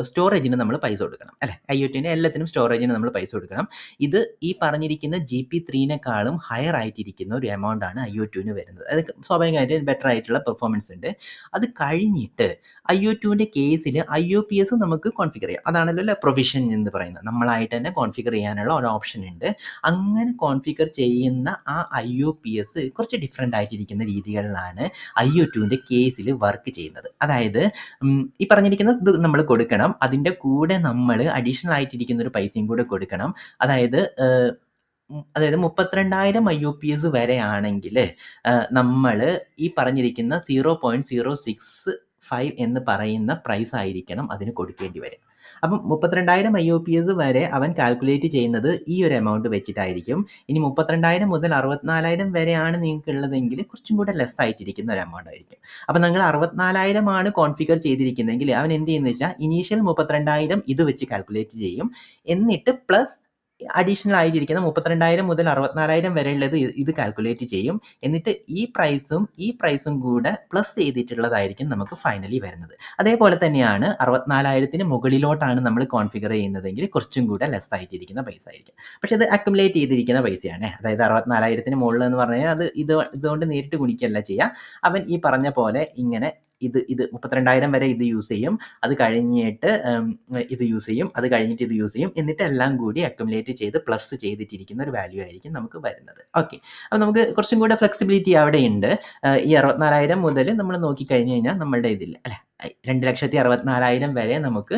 സ്റ്റോറേജിന് നമ്മൾ പൈസ കൊടുക്കണം അല്ലേ? IO2ൻ്റെ എല്ലാത്തിനും സ്റ്റോറേജിന് നമ്മൾ പൈസ കൊടുക്കണം. ഇത് ഈ പറഞ്ഞിരിക്കുന്ന GP3നെക്കാളും ഹയർ ആയിട്ടിരിക്കുന്ന ഒരു എമൗണ്ട് ആണ് IO2ന് വരുന്നത്. അത് സ്വാഭാവികമായിട്ട് ബെറ്റർ ആയിട്ടുള്ള പെർഫോമൻസ് ഉണ്ട്. അത് കഴിഞ്ഞിട്ട് IO2ൻ്റെ കേസിൽ IUPS നമുക്ക് കോൺഫിഗർ ചെയ്യാം. അതാണല്ലോ പ്രൊവിഷൻ എന്ന് പറയുന്നത്. നമ്മളായിട്ട് തന്നെ കോൺഫിഗർ ചെയ്യാനുള്ള ഒരു ഓപ്ഷൻ ഉണ്ട്. അങ്ങനെ കോൺഫിഗർ ചെയ്യുന്ന ആ IUPS കുറച്ച് ഡിഫറെൻ്റ് ആയിട്ടിരിക്കുന്ന രീതികളിലാണ് IO2ൻ്റെ കേസിൽ വർക്ക് ചെയ്യുന്നത്. അതായത് ഈ പറഞ്ഞിരിക്കുന്ന ഇത് നമ്മൾ കൊടുക്കണം. അതിൻ്റെ കൂടെ നമ്മൾ അഡീഷണൽ ആയിട്ടിരിക്കുന്ന ഒരു പൈസയും കൂടെ കൊടുക്കണം. അതായത് 32,000 IUPS വരെ ആണെങ്കിൽ നമ്മൾ ഈ പറഞ്ഞിരിക്കുന്ന 0.065 എന്ന് പറയുന്ന പ്രൈസ് ആയിരിക്കണം അതിന് കൊടുക്കേണ്ടി വരും. അപ്പം 32,000 IUPS വരെ അവൻ കാൽക്കുലേറ്റ് ചെയ്യുന്നത് ഈ ഒരു എമൗണ്ട് വെച്ചിട്ടായിരിക്കും. ഇനി 32,000 മുതൽ 64,000 വരെയാണ് നിങ്ങൾക്കുള്ളതെങ്കിൽ കുറച്ചും കൂടെ ലെസ് ആയിട്ടിരിക്കുന്ന ഒരു എമൗണ്ട് ആയിരിക്കും. അപ്പം നിങ്ങൾ 64,000 ആണ് കോൺഫിഗർ ചെയ്തിരിക്കുന്നതെങ്കിൽ അവൻ എന്ത് ചെയ്യുന്നത് വെച്ചാൽ ഇനീഷ്യൽ 32,000 ഇത് വെച്ച് കാൽക്കുലേറ്റ് ചെയ്യും. എന്നിട്ട് പ്ലസ് അഡീഷണൽ ആയിട്ടിരിക്കുന്ന 32,000 മുതൽ 64,000 വരെയുള്ളത് ഇത് കാൽക്കുലേറ്റ് ചെയ്യും. എന്നിട്ട് ഈ പ്രൈസും കൂടെ പ്ലസ് ചെയ്തിട്ടുള്ളതായിരിക്കും നമുക്ക് ഫൈനലി വരുന്നത്. അതേപോലെ തന്നെയാണ് 64,000ന് മുകളിലോട്ടാണ് നമ്മൾ കോൺഫിഗർ ചെയ്യുന്നതെങ്കിൽ കുറച്ചും കൂടെ ലെസ് ആയിട്ടിരിക്കുന്ന പൈസ ആയിരിക്കും. പക്ഷേ ഇത് അക്യുമുലേറ്റ് ചെയ്തിരിക്കുന്ന പൈസയാണ്. അതായത് 64,000ന് മുകളിൽ എന്ന് പറഞ്ഞു കഴിഞ്ഞാൽ അത് ഇതുകൊണ്ട് നേരിട്ട് ഗുണിക്കുകയല്ല ചെയ്യുക. അവൻ ഈ പറഞ്ഞ പോലെ ഇങ്ങനെ ഇത് 32,000 വരെ ഇത് യൂസ് ചെയ്യും. അത് കഴിഞ്ഞിട്ട് ഇത് യൂസ് ചെയ്യും. അത് കഴിഞ്ഞിട്ട് ഇത് യൂസ് ചെയ്യും. എന്നിട്ട് എല്ലാം കൂടി അക്യുമുലേറ്റ് ചെയ്ത് പ്ലസ് ചെയ്തിട്ടിരിക്കുന്ന ഒരു വാല്യൂ ആയിരിക്കും നമുക്ക് വരുന്നത്. ഓക്കെ. അപ്പോൾ നമുക്ക് കുറച്ചും കൂടെ ഫ്ലെക്സിബിലിറ്റി അവിടെയുണ്ട്. ഈ 64,000 മുതൽ നമ്മൾ നോക്കിക്കഴിഞ്ഞ് കഴിഞ്ഞാൽ നമ്മളുടെ ഇതിൽ അല്ലേ 2,64,000 വരെ നമുക്ക്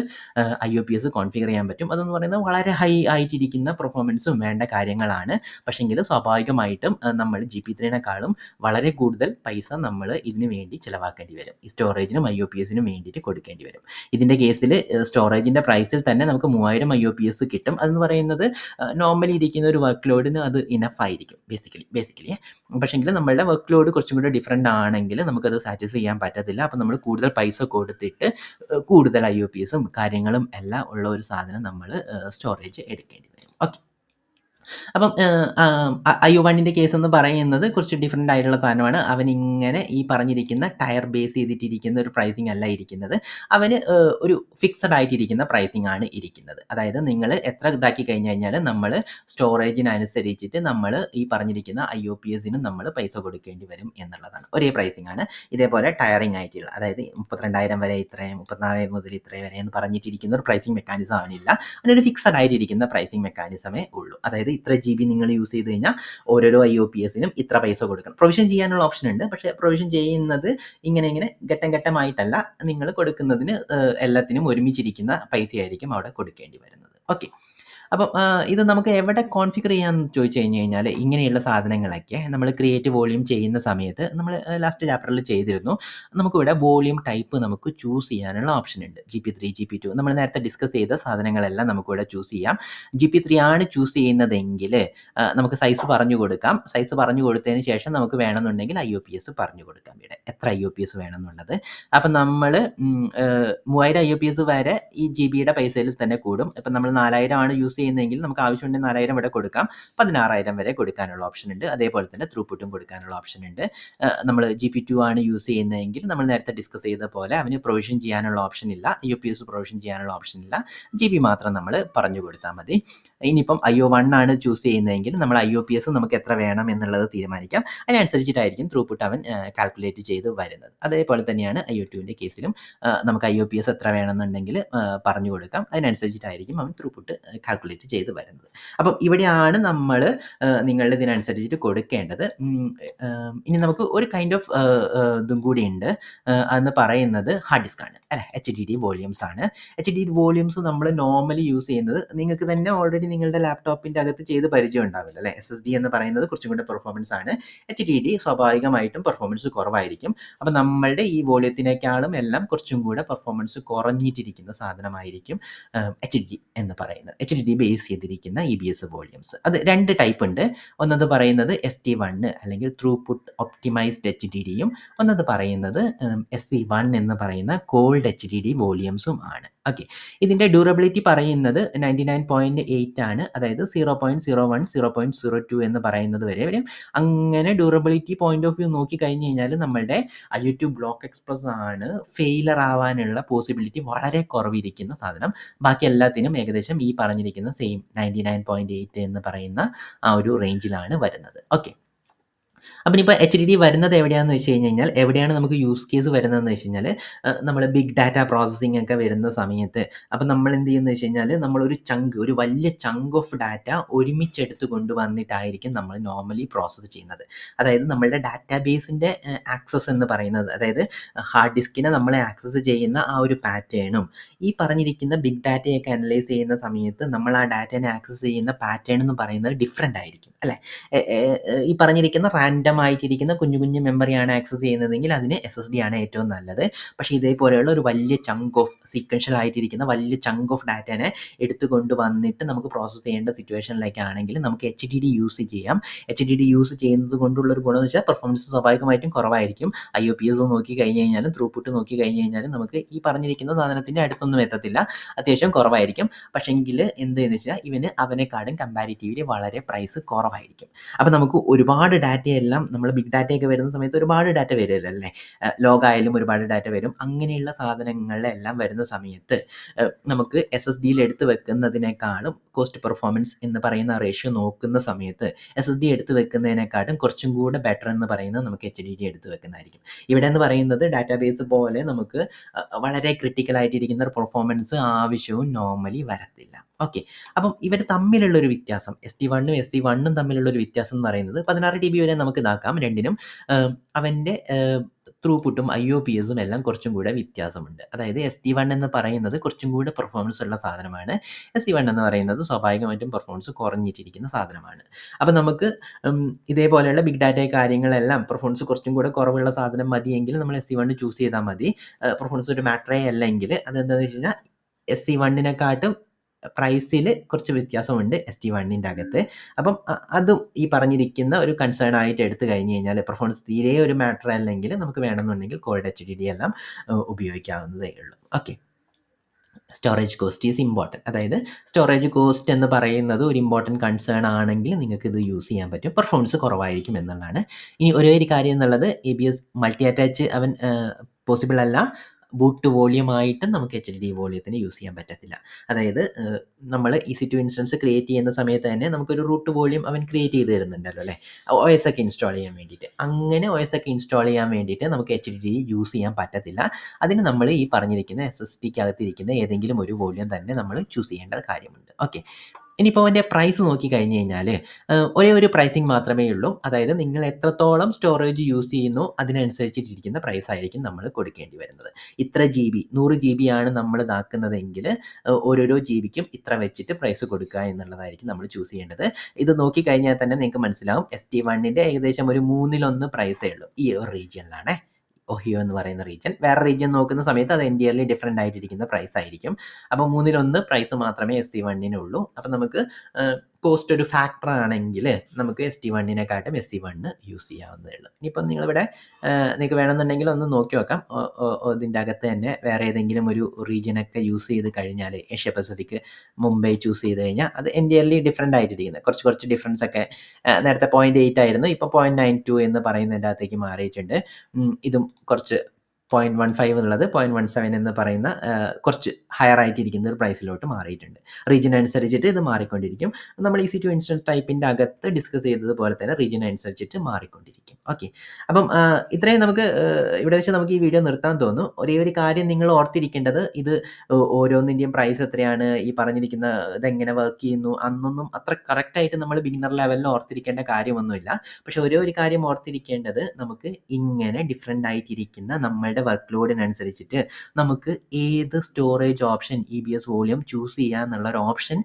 IUPS കോൺഫിഗർ ചെയ്യാൻ പറ്റും. അതെന്ന് പറയുന്നത് വളരെ ഹൈ ആയിട്ടിരിക്കുന്ന പെർഫോമൻസും വേണ്ട കാര്യങ്ങളാണ്. പക്ഷേങ്കിൽ സ്വാഭാവികമായിട്ടും നമ്മൾ GP3നെക്കാളും വളരെ കൂടുതൽ പൈസ നമ്മൾ ഇതിന് വേണ്ടി ചിലവാക്കേണ്ടി വരും. ഈ സ്റ്റോറേജിനും IUPSനും വേണ്ടിയിട്ട് കൊടുക്കേണ്ടി വരും. ഇതിൻ്റെ കേസിൽ സ്റ്റോറേജിൻ്റെ പ്രൈസിൽ തന്നെ നമുക്ക് 3,000 IUPS കിട്ടും. അതെന്ന് പറയുന്നത് നോർമലി ഇരിക്കുന്ന ഒരു വർക്ക് ലോഡിന് അത് ഇനഫ് ആയിരിക്കും ബേസിക്കലി. പക്ഷേങ്കിൽ നമ്മളുടെ വർക്ക് ലോഡ് കുറച്ചും കൂടെ ഡിഫറെൻ്റ് ആണെങ്കിൽ നമുക്കത് സാറ്റിസ്ഫൈ ചെയ്യാൻ പറ്റത്തില്ല. അപ്പം നമ്മൾ കൂടുതൽ പൈസ കൊടുത്തിട്ട് കൂടുതൽ IUPSും കാര്യങ്ങളും എല്ലാം ഉള്ള ഒരു സാധനം നമ്മൾ സ്റ്റോറേജ് എടുക്കേണ്ടി വരും. ഓക്കെ. അപ്പം IO1ൻ്റെ കേസ് എന്ന് പറയുന്നത് കുറച്ച് ഡിഫറെൻ്റ് ആയിട്ടുള്ള സാധനമാണ്. അവനിങ്ങനെ ഈ പറഞ്ഞിരിക്കുന്ന ടയർ ബേസ് ചെയ്തിട്ടിരിക്കുന്ന ഒരു പ്രൈസിങ് അല്ല ഇരിക്കുന്നത്. അവന് ഒരു ഫിക്സഡ് ആയിട്ടിരിക്കുന്ന പ്രൈസിങ് ആണ് ഇരിക്കുന്നത്. അതായത് നിങ്ങൾ എത്ര ഇതാക്കി കഴിഞ്ഞ് കഴിഞ്ഞാൽ നമ്മൾ സ്റ്റോറേജിനനുസരിച്ചിട്ട് നമ്മൾ ഈ പറഞ്ഞിരിക്കുന്ന IUPSനും നമ്മൾ പൈസ കൊടുക്കേണ്ടി വരും എന്നുള്ളതാണ്. ഒരേ പ്രൈസിങ് ആണ്. ഇതേപോലെ ടയറിങ് ആയിട്ടുള്ള അതായത് 32,000 വരെ ഇത്രയും 34,000 മുതൽ ഇത്രയും വരെ എന്ന് പറഞ്ഞിട്ടിരിക്കുന്ന ഒരു പ്രൈസിങ് മെക്കാനിസം ആണില്ല. അതിനൊരു ഫിക്സഡ് ആയിട്ടിരിക്കുന്ന പ്രൈസിങ് മെക്കാനിസമേ ഉള്ളൂ. അതായത് ഇത്ര GB നിങ്ങൾ യൂസ് ചെയ്ത് കഴിഞ്ഞാൽ ഓരോരോ IUPSനും ഇത്ര പൈസ കൊടുക്കണം. പ്രൊവിഷൻ ചെയ്യാനുള്ള ഓപ്ഷൻ ഉണ്ട്. പക്ഷേ പ്രൊവിഷൻ ചെയ്യുന്നത് ഇങ്ങനെ ഘട്ടമായിട്ടല്ല. നിങ്ങൾ കൊടുക്കുന്നതിന് എല്ലാത്തിനും ഒരുമിച്ചിരിക്കുന്ന പൈസയായിരിക്കും അവിടെ കൊടുക്കേണ്ടി വരുന്നത്. ഓക്കെ. അപ്പം ഇത് നമുക്ക് എവിടെ കോൺഫിഗർ ചെയ്യാമെന്ന് ചോദിച്ചു കഴിഞ്ഞാൽ ഇങ്ങനെയുള്ള സാധനങ്ങളൊക്കെ നമ്മൾ ക്രിയേറ്റ് വോളിയം ചെയ്യുന്ന സമയത്ത് നമ്മൾ ലാസ്റ്റ് ചാപ്റ്ററിൽ ചെയ്തിരുന്നു. നമുക്കിവിടെ വോളിയം ടൈപ്പ് നമുക്ക് ചൂസ് ചെയ്യാനുള്ള ഓപ്ഷൻ ഉണ്ട്. GP3, GP2 നമ്മൾ നേരത്തെ ഡിസ്കസ് ചെയ്ത സാധനങ്ങളെല്ലാം നമുക്കിവിടെ ചൂസ് ചെയ്യാം. GP3 ആണ് ചൂസ് ചെയ്യുന്നതെങ്കിൽ നമുക്ക് സൈസ് പറഞ്ഞു കൊടുക്കാം. സൈസ് പറഞ്ഞു കൊടുത്തതിന് ശേഷം നമുക്ക് വേണമെന്നുണ്ടെങ്കിൽ IOPS പറഞ്ഞു കൊടുക്കാം. ഇവിടെ എത്ര IOPS വേണമെന്നുള്ളത്. അപ്പം നമ്മൾ 3000 IOPS വരെ ഈ GBയുടെ പൈസയിൽ തന്നെ കൂടും. ഇപ്പം നമ്മൾ 4000 ആണ് യൂസ് ചെയ്യുന്നതെങ്കിൽ നമുക്ക് ആവശ്യമുണ്ടെങ്കിൽ 4000 ഇവിടെ കൊടുക്കാം. 16000 വരെ കൊടുക്കാനുള്ള ഓപ്ഷൻ ഉണ്ട്. അതേപോലെ തന്നെ ത്രൂപുട്ടും കൊടുക്കാനുള്ള ഓപ്ഷൻ ഉണ്ട്. നമ്മൾ GP2 ആണ് യൂസ് ചെയ്യുന്നതെങ്കിൽ നമ്മൾ നേരത്തെ ഡിസ്കസ് ചെയ്ത പോലെ അവന് പ്രൊവിഷൻ ചെയ്യാനുള്ള ഓപ്ഷൻ ഇല്ല. IOPS പ്രൊവിഷൻ ചെയ്യാനുള്ള ഓപ്ഷൻ ഇല്ല. GB മാത്രം നമ്മൾ പറഞ്ഞു കൊടുത്താൽ മതി. ഇനിയിപ്പം IO1 ആണ് ചൂസ് ചെയ്യുന്നതെങ്കിൽ നമ്മൾ IOPS നമുക്ക് എത്ര വേണം എന്നുള്ളത് തീരുമാനിക്കാം. അതിനനുസരിച്ചിട്ടായിരിക്കും ത്രൂപുട്ട് അവൻ കാൽക്കുലേറ്റ് ചെയ്ത് വരുന്നത്. അതേപോലെ തന്നെയാണ് IO2ൻ്റെ കേസിലും നമുക്ക് IOPS എത്ര വേണമെന്നുണ്ടെങ്കിൽ പറഞ്ഞു കൊടുക്കാം. അതിനനുസരിച്ചിട്ടായിരിക്കും അവൻ ത്രൂപുട്ട് കാൽക്കുലേറ്റ് ചെയ്ത് വരുന്നത്. അപ്പം ഇവിടെയാണ് നമ്മൾ നിങ്ങളുടെ ഇതിനനുസരിച്ചിട്ട് കൊടുക്കേണ്ടത്. ഇനി നമുക്ക് ഒരു കൈൻഡ് ഓഫ് ഇതും കൂടിയുണ്ട്. അതെന്ന് പറയുന്നത് ഹാർഡ് ഡിസ്ക് ആണ് അല്ലേ, HDD വോളിയൂംസ് ആണ്. HDD വോളിയൂംസ് നമ്മൾ നോർമലി യൂസ് ചെയ്യുന്നത് നിങ്ങൾക്ക് തന്നെ ഓൾറെഡി നിങ്ങളുടെ ലാപ്ടോപ്പിൻ്റെ അകത്ത് ചെയ്ത് പരിചയം ഉണ്ടാവില്ല അല്ലേ. SSD എന്ന് പറയുന്നത് കുറച്ചും കൂടെ പെർഫോമൻസ് ആണ്. HDD സ്വാഭാവികമായിട്ടും പെർഫോമൻസ് കുറവായിരിക്കും. അപ്പം നമ്മളുടെ ഈ വോളിയത്തിനേക്കാളും എല്ലാം കുറച്ചും കൂടെ പെർഫോമൻസ് കുറഞ്ഞിട്ടിരിക്കുന്ന സാധനമായിരിക്കും HDD എന്ന് പറയുന്നത്. HDD ബേസ് ചെയ്തിരിക്കുന്ന EBS വോളിയൂംസ്. അത് 2 ടൈപ്പ് ഉണ്ട്. ഒന്നത് പറയുന്നത് ST1 അല്ലെങ്കിൽ ത്രൂപുട്ട് ഒപ്റ്റിമൈസ്ഡ് HDDയും ഒന്നത് പറയുന്നത് SC1 എന്ന് പറയുന്ന കോൾഡ് HDD വോളിയൂംസും ആണ്. ഓക്കെ, ഇതിൻ്റെ ഡ്യൂറബിലിറ്റി പറയുന്നത് 99.8 ആണ്. അതായത് 0.01, 0.02 എന്ന് പറയുന്നത് വരെ വരും. അങ്ങനെ ഡ്യൂറബിലിറ്റി പോയിന്റ് ഓഫ് വ്യൂ നോക്കി കഴിഞ്ഞ് കഴിഞ്ഞാൽ നമ്മളുടെ IO2 ബ്ലോക്ക് എക്സ്പ്രസ് ആണ് ഫെയിലർ ആവാനുള്ള പോസിബിലിറ്റി വളരെ കുറവിരിക്കുന്ന സാധനം. ബാക്കി എല്ലാത്തിനും ഏകദേശം ഈ പറഞ്ഞിരിക്കുന്ന സെയിം 99.8 എന്ന് പറയുന്ന ആ ഒരു റേഞ്ചിലാണ് വരുന്നത്. ഓക്കെ, അപ്പം ഇപ്പോൾ HDD വരുന്നത് എവിടെയാണെന്ന് വെച്ച് കഴിഞ്ഞാൽ എവിടെയാണ് നമുക്ക് യൂസ് കേസ് വരുന്നതെന്ന് വെച്ച് കഴിഞ്ഞാൽ നമ്മൾ ബിഗ് ഡാറ്റ പ്രോസസ്സിംഗ് ഒക്കെ വരുന്ന സമയത്ത് അപ്പം നമ്മൾ എന്ത് ചെയ്യുന്നത് വെച്ച് കഴിഞ്ഞാൽ നമ്മളൊരു ഒരു വലിയ ചങ്ക് ഓഫ് ഡാറ്റ ഒരുമിച്ചെടുത്ത് കൊണ്ടുവന്നിട്ടായിരിക്കും നമ്മൾ നോർമലി പ്രോസസ്സ് ചെയ്യുന്നത്. അതായത് നമ്മളുടെ ഡാറ്റാബേസിൻ്റെ ആക്സസ് എന്ന് പറയുന്നത്, അതായത് ഹാർഡ് ഡിസ്കിനെ നമ്മളെ ആക്സസ് ചെയ്യുന്ന ആ ഒരു പാറ്റേണും ഈ പറഞ്ഞിരിക്കുന്ന ബിഗ് ഡാറ്റയൊക്കെ അനലൈസ് ചെയ്യുന്ന സമയത്ത് നമ്മൾ ആ ഡാറ്റേനെ ആക്സസ് ചെയ്യുന്ന പാറ്റേൺ എന്ന് പറയുന്നത് ഡിഫറെൻ്റ് ആയിരിക്കും അല്ലേ. ഈ പറഞ്ഞിരിക്കുന്ന റാൻഡം ആയിട്ടിരിക്കുന്ന കുഞ്ഞു കുഞ്ഞു മെമ്മറിയാണ് ആക്സസ് ചെയ്യുന്നതെങ്കിൽ അതിന് SSD ആണ് ഏറ്റവും നല്ലത്. പക്ഷേ ഇതേപോലെയുള്ള ഒരു വലിയ ചങ്ക് ഓഫ് സീക്വൻഷ്യൽ ആയിട്ടിരിക്കുന്ന വലിയ ചങ്ക് ഓഫ് ഡാറ്റനെ എടുത്തു കൊണ്ടുവന്നിട്ട് നമുക്ക് പ്രോസസ്സ് ചെയ്യേണ്ട സിറ്റുവേഷനിലേക്കാണെങ്കിൽ നമുക്ക് HDD യൂസ് ചെയ്യാം. HDD യൂസ് ചെയ്യുന്നത് കൊണ്ടുള്ള ഒരു ഗുണമെന്ന് വെച്ചാൽ പെർഫോമൻസ് സ്വാഭാവികമായിട്ടും കുറവായിരിക്കും. IOPS നോക്കി കഴിഞ്ഞ് കഴിഞ്ഞാലും ത്രൂപുട്ട് നോക്കി കഴിഞ്ഞ് കഴിഞ്ഞാലും നമുക്ക് ഈ പറഞ്ഞിരിക്കുന്ന സാധനത്തിൻ്റെ അടുത്തൊന്നും എത്തത്തില്ല, അത്യാവശ്യം കുറവായിരിക്കും. പക്ഷേങ്കിൽ എന്തെന്ന് വെച്ചാൽ ഇവന് അവനെക്കാളും കമ്പാരിറ്റീവ്ലി വളരെ പ്രൈസ് കുറവായിരിക്കും. അപ്പോൾ നമുക്ക് ഒരുപാട് ഡാറ്റയെല്ലാം നമ്മൾ ബിഗ് ഡാറ്റയൊക്കെ വരുന്ന സമയത്ത് ഒരുപാട് ഡാറ്റ വരുമല്ലേ, ലോഗായാലും ഒരുപാട് ഡാറ്റ വരും. അങ്ങനെയുള്ള സാധനങ്ങളെല്ലാം വരുന്ന സമയത്ത് നമുക്ക് SSDയിൽ എടുത്ത് വെക്കുന്നതിനേക്കാളും കോസ്റ്റ് പെർഫോമൻസ് എന്ന് പറയുന്ന റേഷ്യോ നോക്കുന്ന സമയത്ത് SSD എടുത്ത് വെക്കുന്നതിനേക്കാളും കുറച്ചും കൂടെ ബെറ്റർ എന്ന് പറയുന്നത് നമുക്ക് HDD എടുത്ത് വെക്കുന്നതായിരിക്കും. ഇവിടെ എന്ന് പറയുന്നത് ഡാറ്റാബേസ് പോലെ നമുക്ക് വളരെ ക്രിട്ടിക്കലായിട്ടിരിക്കുന്ന ഒരു പെർഫോമൻസ് ആവശ്യവും നോർമലി വരത്തില്ല. ഓക്കെ, അപ്പം ഇവർ തമ്മിലുള്ളൊരു വ്യത്യാസം ST1ഉം SC1ഉം തമ്മിലുള്ളൊരു വ്യത്യാസം എന്ന് പറയുന്നത് 16 TB വരെ നമുക്ക് ഇതാക്കാം രണ്ടിനും. അവൻ്റെ ത്രൂപുട്ടും IOPSഉം എല്ലാം കുറച്ചും കൂടെ വ്യത്യാസമുണ്ട്. അതായത് ST1 എന്ന് പറയുന്നത് കുറച്ചും കൂടെ പെർഫോമൻസ് ഉള്ള സാധനമാണ്. SC1 എന്ന് പറയുന്നത് സ്വാഭാവികമായിട്ടും പെർഫോമൻസ് കുറഞ്ഞിട്ടിരിക്കുന്ന സാധനമാണ്. അപ്പം നമുക്ക് ഇതേപോലെയുള്ള ബിഗ് ഡാറ്റ കാര്യങ്ങളെല്ലാം പെർഫോമൻസ് കുറച്ചും കൂടെ കുറവുള്ള സാധനം മതിയെങ്കിൽ നമ്മൾ SC1 ചൂസ് ചെയ്താൽ മതി. പെർഫോമൻസ് ഒരു മാറ്ററേ അല്ലെങ്കിൽ അതെന്താണെന്ന് വെച്ച് കഴിഞ്ഞാൽ SC1നെക്കാട്ടും പ്രൈസിൽ കുറച്ച് വ്യത്യാസമുണ്ട് ST1ൻ്റെ അകത്ത്. അപ്പം അതും ഈ പറഞ്ഞിരിക്കുന്ന ഒരു കൺസേൺ ആയിട്ട് എടുത്തു കഴിഞ്ഞ് കഴിഞ്ഞാൽ പെർഫോമൻസ് തീരെ ഒരു മാറ്റർ അല്ലെങ്കിൽ നമുക്ക് വേണമെന്നുണ്ടെങ്കിൽ കോൾഡ് HDD എല്ലാം ഉപയോഗിക്കാവുന്നതേ ഉള്ളൂ. Okay, storage cost is important. അതായത് സ്റ്റോറേജ് കോസ്റ്റ് എന്ന് പറയുന്നത് ഒരു ഇമ്പോർട്ടൻറ്റ് കൺസേൺ ആണെങ്കിൽ നിങ്ങൾക്ക് ഇത് യൂസ് ചെയ്യാൻ പറ്റും. പെർഫോമൻസ് കുറവായിരിക്കും എന്നുള്ളതാണ്. ഇനി ഒരേ ഒരു കാര്യം എന്നുള്ളത് ABS മൾട്ടി അറ്റാച്ച് അവൻ പോസിബിൾ അല്ല. ബൂട്ട് വോളിയമായിട്ടും നമുക്ക് HDD വോളിയത്തിന് യൂസ് ചെയ്യാൻ പറ്റത്തില്ല. അതായത് നമ്മൾ EC2 ഇൻസ്റ്റൻസ് ക്രിയേറ്റ് ചെയ്യുന്ന സമയത്ത് തന്നെ നമുക്കൊരു റൂട്ട് വോളിയം അവൻ ക്രിയേറ്റ് ചെയ്ത് തരുന്നുണ്ടല്ലോ അല്ലേ, OS ഒക്കെ ഇൻസ്റ്റാൾ ചെയ്യാൻ വേണ്ടിയിട്ട്. അങ്ങനെ OS ഒക്കെ ഇൻസ്റ്റാൾ ചെയ്യാൻ വേണ്ടിയിട്ട് നമുക്ക് HDD യൂസ് ചെയ്യാൻ പറ്റത്തില്ല. അതിന് നമ്മൾ ഈ പറഞ്ഞിരിക്കുന്ന SSDക്ക് അകത്തിരിക്കുന്ന ഏതെങ്കിലും ഒരു വോളിയം തന്നെ നമ്മൾ ചൂസ് ചെയ്യേണ്ട കാര്യമുണ്ട്. ഓക്കെ, ഇനിയിപ്പോൾ അതിൻ്റെ പ്രൈസ് നോക്കിക്കഴിഞ്ഞ് കഴിഞ്ഞാൽ ഒരേ ഒരു പ്രൈസിങ് മാത്രമേ ഉള്ളൂ. അതായത് നിങ്ങൾ എത്രത്തോളം സ്റ്റോറേജ് യൂസ് ചെയ്യുന്നു അതിനനുസരിച്ചിട്ടിരിക്കുന്ന പ്രൈസ് ആയിരിക്കും നമ്മൾ കൊടുക്കേണ്ടി വരുന്നത്. ഇത്ര GB 100 GB ആണ് നമ്മൾ ഇതാക്കുന്നതെങ്കിൽ ഓരോരോ GBക്കും ഇത്ര വെച്ചിട്ട് പ്രൈസ് കൊടുക്കുക എന്നുള്ളതായിരിക്കും നമ്മൾ ചൂസ് ചെയ്യേണ്ടത്. ഇത് നോക്കിക്കഴിഞ്ഞാൽ തന്നെ നിങ്ങൾക്ക് മനസ്സിലാവും ST1ൻ്റെ ഏകദേശം ഒരു 1/3 പ്രൈസേ ഉള്ളൂ. ഈ ഒരു റീജിയനിലാണേ. ഒഹിയോ എന്ന് പറയുന്ന റീജിയൻ. വേറെ റീജിയൻ നോക്കുന്ന സമയത്ത് അത് എൻറ്റയർലി ഡിഫറൻ്റ് ആയിട്ടിരിക്കുന്ന പ്രൈസ് ആയിരിക്കും. അപ്പോൾ 1/3 പ്രൈസ് മാത്രമേ SC1-നുള്ളൂ. അപ്പോൾ നമുക്ക് കോസ്റ്റ് ഒരു ഫാക്ടർ ആണെങ്കിൽ നമുക്ക് ST1-നെക്കാട്ടും SC1 യൂസ് ചെയ്യാവുന്നതേ ഉള്ളൂ. ഇനിയിപ്പം നിങ്ങളിവിടെ നിങ്ങൾക്ക് വേണമെന്നുണ്ടെങ്കിൽ ഒന്ന് നോക്കി നോക്കാം. ഇതിൻ്റെ അകത്ത് തന്നെ വേറെ ഏതെങ്കിലും ഒരു റീജിയനൊക്കെ യൂസ് ചെയ്ത് കഴിഞ്ഞാൽ ഏഷ്യ പസഫിക് മുംബൈ ചൂസ് ചെയ്ത് കഴിഞ്ഞാൽ അത് എൻറ്റയർലി ഡിഫറൻ്റ് ആയിട്ടിരിക്കുന്നത്. കുറച്ച് ഡിഫറൻസ് ഒക്കെ നേരത്തെ 0.8 ആയിരുന്നു, ഇപ്പോൾ 0.92 എന്ന് പറയുന്നതിൻ്റെ അകത്തേക്ക് മാറിയിട്ടുണ്ട്. ഇതും കുറച്ച് 0.15 എന്നുള്ളത് 0.17 എന്ന് പറയുന്ന കുറച്ച് ഹയർ ആയിട്ടിരിക്കുന്ന ഒരു പ്രൈസിലോട്ട് മാറിയിട്ടുണ്ട്. റീജിയൻ അനുസരിച്ചിട്ട് ഇത് മാറിക്കൊണ്ടിരിക്കും. നമ്മൾ EC2 ഇൻസ്റ്റൻസ് ടൈപ്പിൻ്റെ അകത്ത് ഡിസ്കസ് ചെയ്തതുപോലെ തന്നെ റീജിയൻ അനുസരിച്ചിട്ട് മാറിക്കൊണ്ടിരിക്കും. ഓക്കെ, അപ്പം ഇത്രയും നമുക്ക് ഇവിടെ വെച്ച് നമുക്ക് ഈ വീഡിയോ നിർത്താൻ തോന്നുന്നു. ഒരേ ഒരു കാര്യം നിങ്ങൾ ഓർത്തിരിക്കേണ്ടത്, ഇത് ഓരോന്നിൻ്റെയും പ്രൈസ് എത്രയാണ്, ഈ പറഞ്ഞിരിക്കുന്ന ഇതെങ്ങനെ വർക്ക് ചെയ്യുന്നു അന്നൊന്നും അത്ര കറക്റ്റായിട്ട് നമ്മൾ ബിഗിനർ ലെവലിൽ ഓർത്തിരിക്കേണ്ട കാര്യമൊന്നുമില്ല. പക്ഷെ ഒരേ ഒരു കാര്യം ഓർത്തിരിക്കേണ്ടത്, നമുക്ക് ഇങ്ങനെ ഡിഫറൻ്റ് ആയിട്ടിരിക്കുന്ന നമ്മളുടെ വർക്ക് ലോഡിനനുസരിച്ചിട്ട് നമുക്ക് ഏത് storage option EBS volume choose ചെയ്യുക എന്നുള്ള ഒരു ഓപ്ഷൻ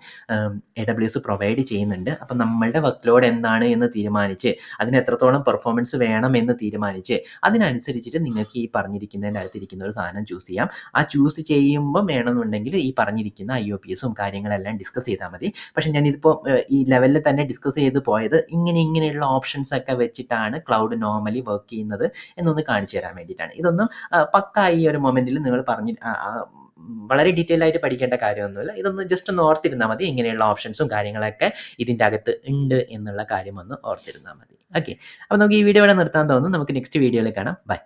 AWS പ്രൊവൈഡ് ചെയ്യുന്നുണ്ട്. അപ്പം നമ്മളുടെ വർക്ക് ലോഡ് എന്താണ് എന്ന് തീരുമാനിച്ച്, അതിന് എത്രത്തോളം പെർഫോമൻസ് വേണം എന്ന് തീരുമാനിച്ച്, അതിനനുസരിച്ചിട്ട് നിങ്ങൾക്ക് ഈ പറഞ്ഞിരിക്കുന്നതിൻ്റെ അകത്തിരിക്കുന്ന ഒരു സാധനം ചൂസ് ചെയ്യാം. ആ ചൂസ് ചെയ്യുമ്പോൾ വേണമെന്നുണ്ടെങ്കിൽ ഈ പറഞ്ഞിരിക്കുന്ന IOPSും കാര്യങ്ങളെല്ലാം ഡിസ്കസ് ചെയ്താൽ മതി. പക്ഷേ ഞാനിതിപ്പോൾ ഈ ലെവലിൽ തന്നെ ഡിസ്കസ് ചെയ്ത് പോയത് ഇങ്ങനെയുള്ള ഓപ്ഷൻസ് ഒക്കെ വെച്ചിട്ടാണ് ക്ലൗഡ് നോർമലി വർക്ക് ചെയ്യുന്നത് എന്നൊന്ന് കാണിച്ചു തരാൻ വേണ്ടിയിട്ടാണ്. ഇതൊന്നും പക്ക ഈ ഒരു മൊമെൻറ്റിൽ നിങ്ങൾ വളരെ ഡീറ്റെയിൽ ആയിട്ട് പഠിക്കേണ്ട കാര്യമൊന്നുമില്ല. ഇതൊന്ന് ജസ്റ്റ് ഒന്ന് ഓർത്തിരുന്നാൽ മതി. ഇങ്ങനെയുള്ള ഓപ്ഷൻസും കാര്യങ്ങളൊക്കെ ഇതിൻ്റെ അകത്ത് ഉണ്ട് എന്നുള്ള കാര്യം ഒന്ന് ഓർത്തിരുന്നാൽ മതി. ഓക്കെ, അപ്പോൾ നമുക്ക് ഈ വീഡിയോ ഇവിടെ നിർത്താൻ തോന്നുന്നു. നമുക്ക് നെക്സ്റ്റ് വീഡിയോയിൽ കാണാം. ബൈ.